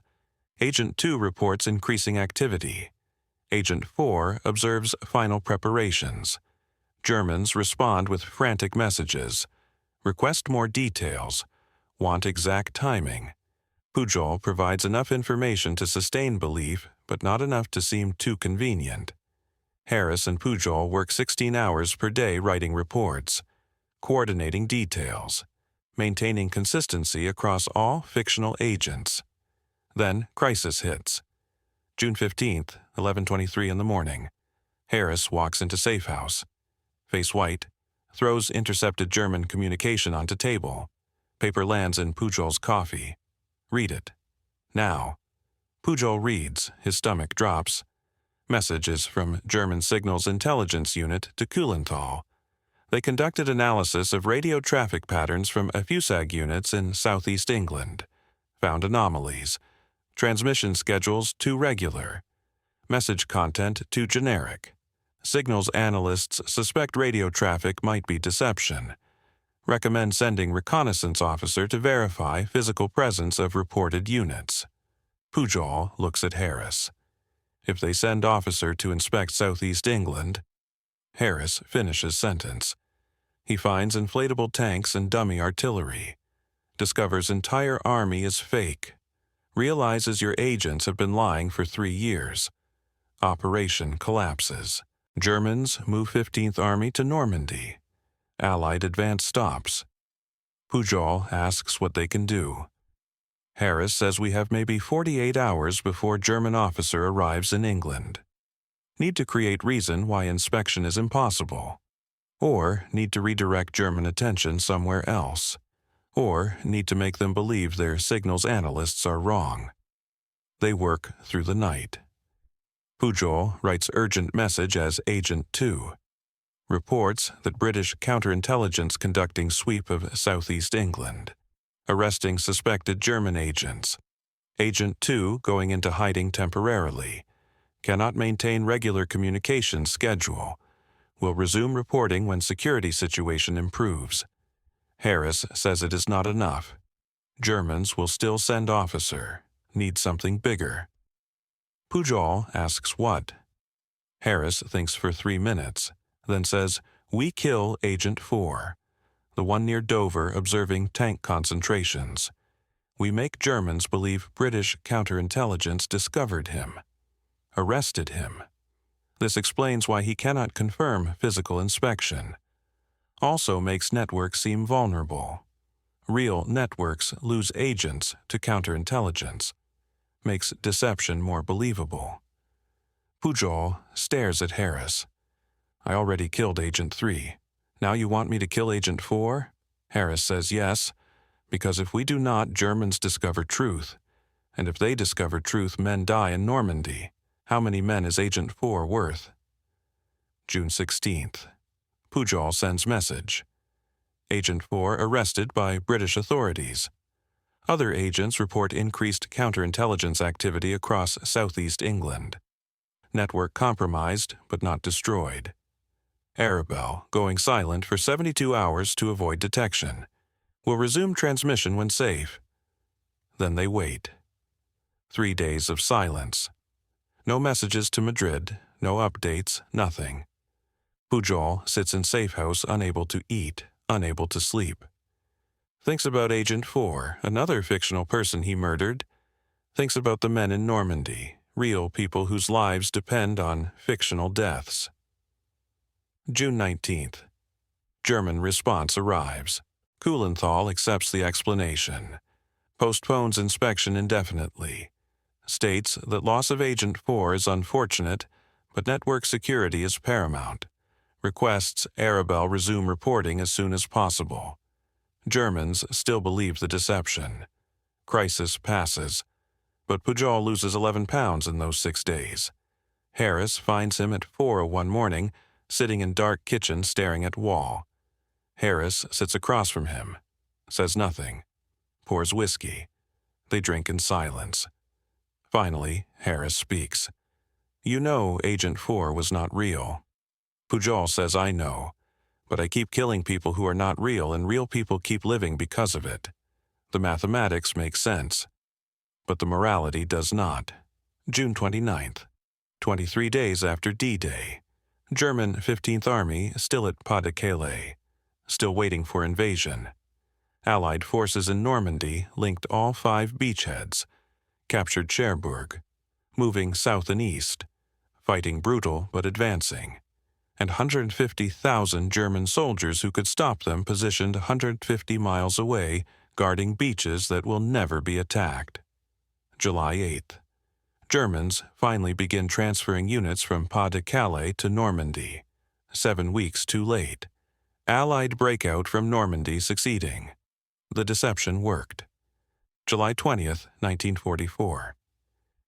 Agent 2 reports increasing activity. Agent 4 observes final preparations. Germans respond with frantic messages. Request more details. Want exact timing. Pujol provides enough information to sustain belief, but not enough to seem too convenient. Harris and Pujol work 16 hours per day writing reports, coordinating details, maintaining consistency across all fictional agents. Then crisis hits. June 15th, 11:23 in the morning. Harris walks into safe house. Face white, throws intercepted German communication onto table. Paper lands in Pujol's coffee. Read it. Now. Pujol reads, his stomach drops. Message is from German Signals Intelligence Unit to Kuhlenthal. They conducted analysis of radio traffic patterns from AFUSAG units in southeast England. Found anomalies. Transmission schedules too regular. Message content too generic. Signals analysts suspect radio traffic might be deception. Recommend sending reconnaissance officer to verify physical presence of reported units. Pujol looks at Harris. If they send officer to inspect southeast England, Harris finishes sentence. He finds inflatable tanks and dummy artillery. Discovers entire army is fake. Realizes your agents have been lying for 3 years. Operation collapses. Germans move 15th Army to Normandy. Allied advance stops. Pujol asks what they can do. Harris says we have maybe 48 hours before German officer arrives in England. Need to create reason why inspection is impossible. Or need to redirect German attention somewhere else. Or need to make them believe their signals analysts are wrong. They work through the night. Pujol writes urgent message as Agent 2. Reports that British counterintelligence conducting sweep of southeast England. Arresting suspected German agents. Agent 2 going into hiding temporarily. Cannot maintain regular communication schedule. Will resume reporting when security situation improves. Harris says it is not enough. Germans will still send officer. Need something bigger. Pujol asks what. Harris thinks for 3 minutes, then says, we kill Agent 4, the one near Dover observing tank concentrations. We make Germans believe British counterintelligence discovered him, arrested him. This explains why he cannot confirm physical inspection. Also makes networks seem vulnerable. Real networks lose agents to counterintelligence. Makes deception more believable. Pujol stares at Harris. I already killed Agent 3. Now you want me to kill Agent 4? Harris says yes, because if we do not, Germans discover truth. And if they discover truth, men die in Normandy. How many men is Agent 4 worth? June 16th. Pujol sends message. Agent 4 arrested by British authorities. Other agents report increased counterintelligence activity across southeast England. Network compromised but not destroyed. Arabelle, going silent for 72 hours to avoid detection. Will resume transmission when safe. Then they wait. 3 days of silence. No messages to Madrid, no updates, nothing. Pujol sits in safe house, unable to eat, unable to sleep. Thinks about Agent 4, another fictional person he murdered. Thinks about the men in Normandy, real people whose lives depend on fictional deaths. June 19th. German response arrives. Kuhlenthal accepts the explanation. Postpones inspection indefinitely. States that loss of Agent 4 is unfortunate, but network security is paramount. Requests Arabelle resume reporting as soon as possible. Germans still believe the deception. Crisis passes, but Pujol loses 11 pounds in those 6 days. Harris finds him at 4:01 morning, sitting in dark kitchen staring at wall. Harris sits across from him, says nothing, pours whiskey. They drink in silence. Finally, Harris speaks. You know Agent 4 was not real. Pujol says, I know, but I keep killing people who are not real, and real people keep living because of it. The mathematics make sense, but the morality does not. June 29th, 23 days after D-Day. German 15th Army still at Pas-de-Calais, still waiting for invasion. Allied forces in Normandy linked all 5 beachheads, captured Cherbourg, moving south and east, fighting brutal but advancing, and 150,000 German soldiers who could stop them positioned 150 miles away, guarding beaches that will never be attacked. July 8th. Germans finally begin transferring units from Pas-de-Calais to Normandy. 7 weeks too late. Allied breakout from Normandy succeeding. The deception worked. July 20th, 1944.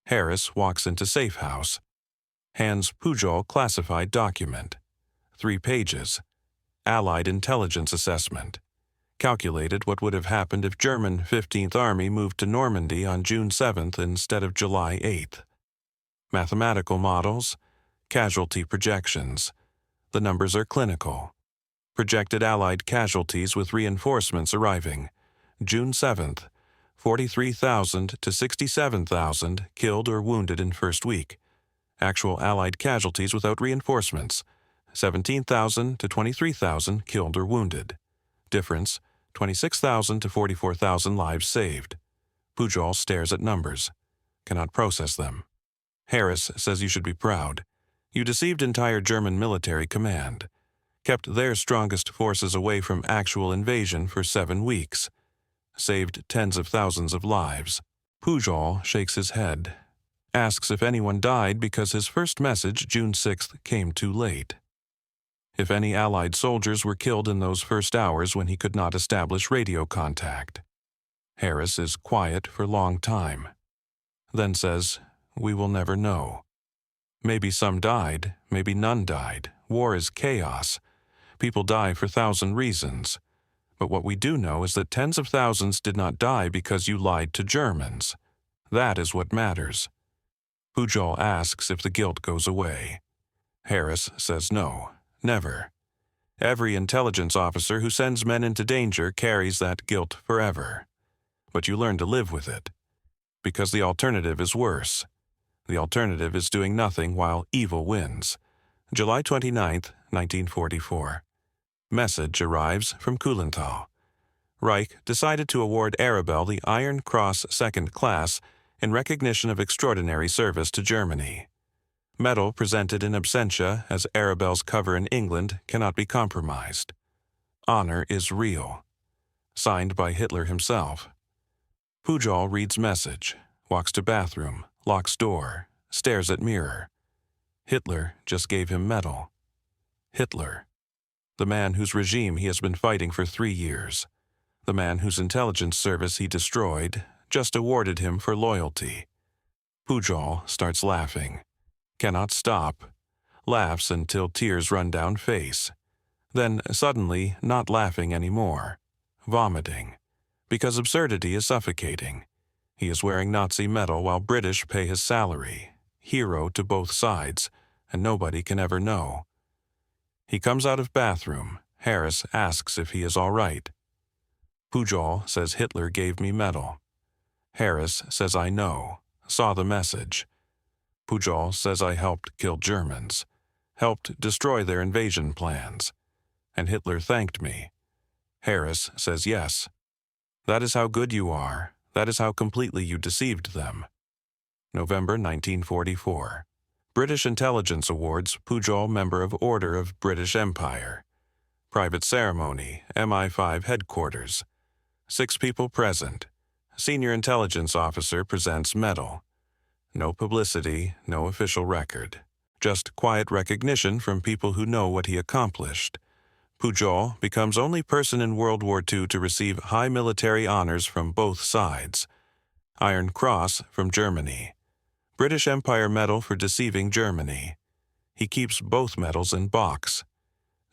Harris walks into safe house. Hands Pujol classified document. 3 pages. Allied intelligence assessment. Calculated what would have happened if German 15th Army moved to Normandy on June 7th instead of July 8th. Mathematical models, casualty projections. The numbers are clinical. Projected Allied casualties with reinforcements arriving. June 7th, 43,000 to 67,000 killed or wounded in first week. Actual Allied casualties without reinforcements, 17,000 to 23,000 killed or wounded. Difference, 26,000 to 44,000 lives saved. Pujol stares at numbers, cannot process them. Harris says you should be proud. You deceived entire German military command, kept their strongest forces away from actual invasion for 7 weeks, saved tens of thousands of lives. Pujol shakes his head, asks if anyone died because his first message, June 6th, came too late. If any Allied soldiers were killed in those first hours when he could not establish radio contact. Harris is quiet for a long time, then says, we will never know. Maybe some died, maybe none died. War is chaos. People die for 1,000 reasons. But what we do know is that tens of thousands did not die because you lied to Germans. That is what matters. Pujol asks if the guilt goes away. Harris says no. Never. Every intelligence officer who sends men into danger carries that guilt forever. But you learn to live with it. Because the alternative is worse. The alternative is doing nothing while evil wins. July 29th, 1944. Message arrives from Kuhlenthal. Reich decided to award Arabelle the Iron Cross Second Class in recognition of extraordinary service to Germany. Medal presented in absentia as Arabelle's cover in England cannot be compromised. Honor is real. Signed by Hitler himself. Pujol reads message, walks to bathroom, locks door, stares at mirror. Hitler just gave him medal. Hitler. The man whose regime he has been fighting for 3 years. The man whose intelligence service he destroyed just awarded him for loyalty. Pujol starts laughing. Cannot stop. Laughs until tears run down face. Then, suddenly, not laughing anymore. Vomiting. Because absurdity is suffocating. He is wearing Nazi medal while British pay his salary. Hero to both sides, and nobody can ever know. He comes out of bathroom. Harris asks if he is all right. Pujol says Hitler gave me medal. Harris says I know, saw the message. Pujol says I helped kill Germans, helped destroy their invasion plans, and Hitler thanked me. Harris says yes. That is how good you are. That is how completely you deceived them. November 1944. British Intelligence Awards, Pujol Member of Order of British Empire. Private ceremony, MI5 headquarters. 6 people present. Senior intelligence officer presents medal. No publicity, no official record. Just quiet recognition from people who know what he accomplished. Pujol becomes only person in World War II to receive high military honors from both sides. Iron Cross from Germany. British Empire Medal for deceiving Germany. He keeps both medals in box.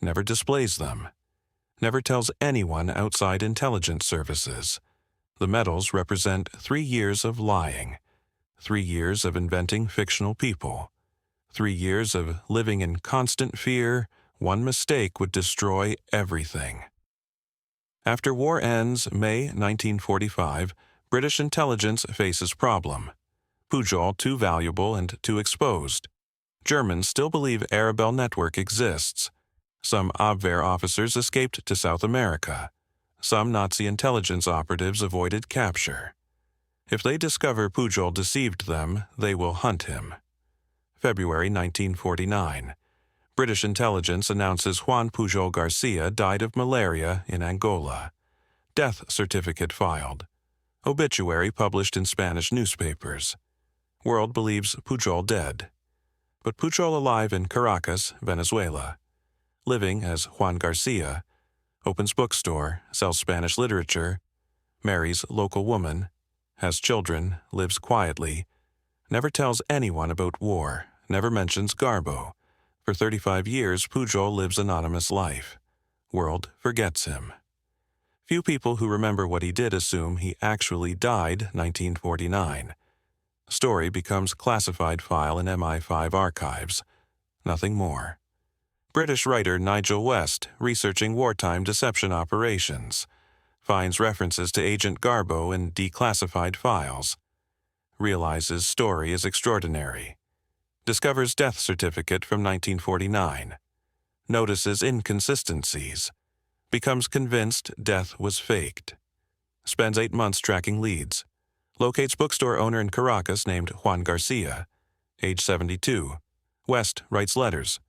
Never displays them. Never tells anyone outside intelligence services. The medals represent 3 years of lying. 3 years of inventing fictional people. 3 years of living in constant fear. One mistake would destroy everything. After war ends, May 1945, British intelligence faces problem. Pujol too valuable and too exposed. Germans still believe Arabelle network exists. Some Abwehr officers escaped to South America. Some Nazi intelligence operatives avoided capture. If they discover Pujol deceived them, they will hunt him. February 1949. British intelligence announces Juan Pujol Garcia died of malaria in Angola. Death certificate filed. Obituary published in Spanish newspapers. World believes Pujol dead. But Pujol alive in Caracas, Venezuela. Living as Juan Garcia. Opens bookstore, sells Spanish literature. Marries local woman. Has children, lives quietly. Never tells anyone about war. Never mentions Garbo. For 35 years, Pujol lives anonymous life. World forgets him. Few people who remember what he did assume he actually died 1949. Story becomes classified file in MI5 archives. Nothing more. British writer Nigel West, researching wartime deception operations, finds references to Agent Garbo in declassified files. Realizes story is extraordinary. Discovers death certificate from 1949. Notices inconsistencies. Becomes convinced death was faked. Spends 8 months tracking leads. Locates bookstore owner in Caracas named Juan Garcia. Age 72. West writes letters.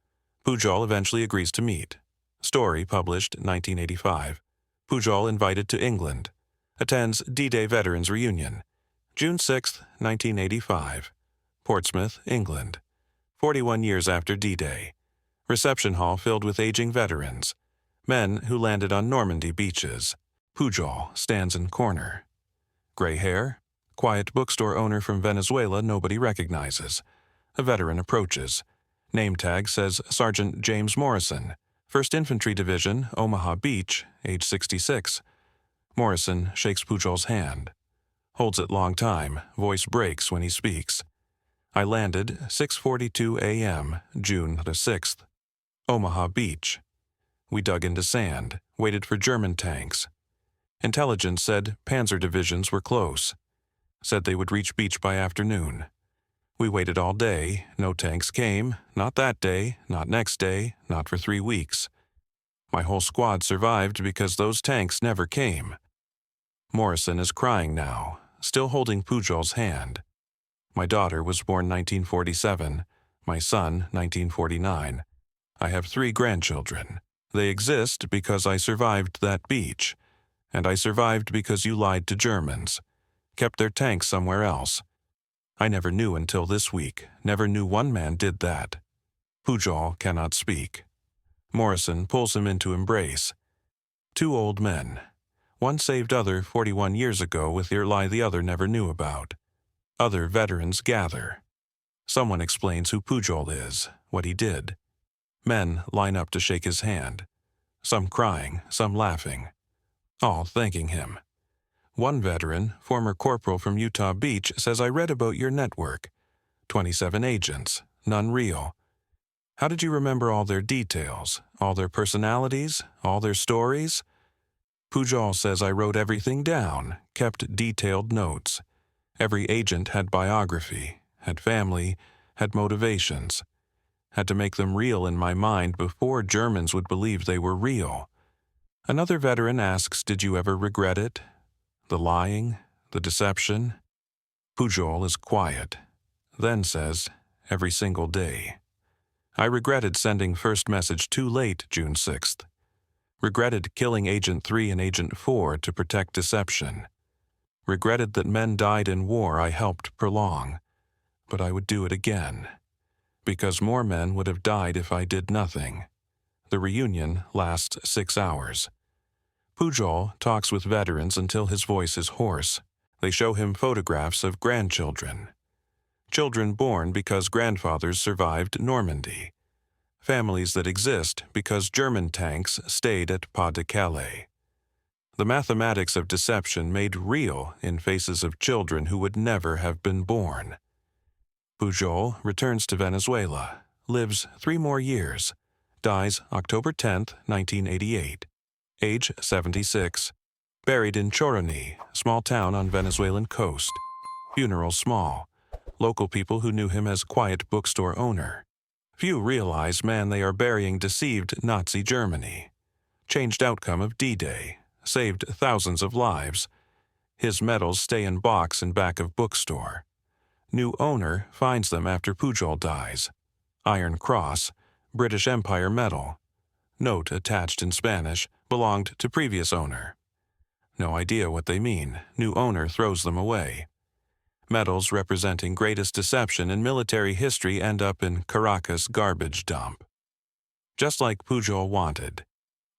Pujol eventually agrees to meet. Story published 1985. Pujol invited to England. Attends D-Day Veterans Reunion. June 6, 1985. Portsmouth, England. 41 years after D-Day. Reception hall filled with aging veterans. Men who landed on Normandy beaches. Pujol stands in corner. Gray hair. Quiet bookstore owner from Venezuela nobody recognizes. A veteran approaches. Name tag says Sergeant James Morrison, 1st Infantry Division, Omaha Beach, age 66. Morrison shakes Pujol's hand. Holds it long time, voice breaks when he speaks. I landed 6:42 a.m., June the 6th. Omaha Beach. We dug into sand, waited for German tanks. Intelligence said panzer divisions were close. Said they would reach beach by afternoon. We waited all day, no tanks came, not that day, not next day, not for 3 weeks. My whole squad survived because those tanks never came. Morrison is crying now, still holding Pujol's hand. My daughter was born 1947, my son 1949. I have 3 grandchildren. They exist because I survived that beach, and I survived because you lied to Germans, kept their tanks somewhere else. I never knew until this week, never knew one man did that. Pujol cannot speak. Morrison pulls him into embrace. 2 old men. One saved other 41 years ago with the lie the other never knew about. Other veterans gather. Someone explains who Pujol is, what he did. Men line up to shake his hand. Some crying, some laughing. All thanking him. One veteran, former corporal from Utah Beach, says I read about your network. 27 agents, none real. How did you remember all their details, all their personalities, all their stories? Pujol says I wrote everything down, kept detailed notes. Every agent had biography, had family, had motivations. Had to make them real in my mind before Germans would believe they were real. Another veteran asks, did you ever regret it? The lying, the deception? Pujol is quiet, then says, every single day. I regretted sending first message too late June 6th. Regretted killing Agent 3 and Agent 4 to protect deception. Regretted that men died in war I helped prolong. But I would do it again. Because more men would have died if I did nothing. The reunion lasts 6 hours. Pujol talks with veterans until his voice is hoarse. They show him photographs of grandchildren. Children born because grandfathers survived Normandy. Families that exist because German tanks stayed at Pas de Calais. The mathematics of deception made real in faces of children who would never have been born. Pujol returns to Venezuela, lives 3 more years, dies October 10, 1988, age 76, buried in Choroní, small town on Venezuelan coast. Funeral small. Local people who knew him as quiet bookstore owner. Few realize, man, they are burying deceived Nazi Germany. Changed outcome of D-Day, saved thousands of lives. His medals stay in box in back of bookstore. New owner finds them after Pujol dies. Iron Cross, British Empire medal. Note attached in Spanish, belonged to previous owner. No idea what they mean. New owner throws them away. Medals representing greatest deception in military history end up in Caracas garbage dump. Just like Pujol wanted.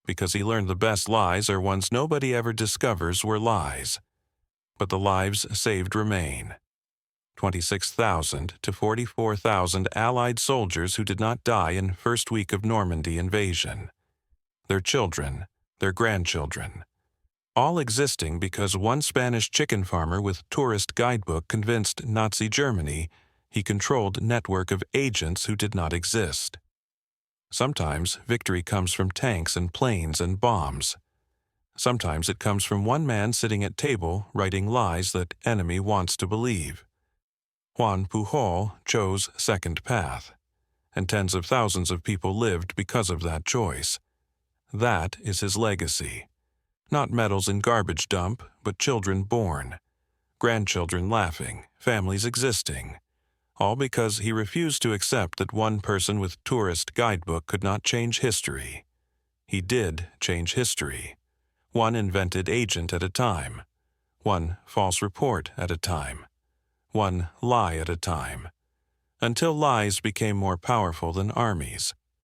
Because he learned the best lies are ones nobody ever discovers were lies. But the lives saved remain. 26,000 to 44,000 Allied soldiers who did not die in first week of Normandy invasion. Their children, their grandchildren. All existing because one Spanish chicken farmer with tourist guidebook convinced Nazi Germany he controlled network of agents who did not exist. Sometimes victory comes from tanks and planes and bombs. Sometimes it comes from one man sitting at table writing lies that enemy wants to believe. Juan Pujol chose second path, and tens of thousands of people lived because of that choice. That is his legacy. Not medals in garbage dump, but children born, grandchildren laughing, families existing, all because he refused to accept that one person with tourist guidebook could not change history. He did change history. One invented agent at a time. One false report at a time. One lie at a time. Until lies became more powerful than armies.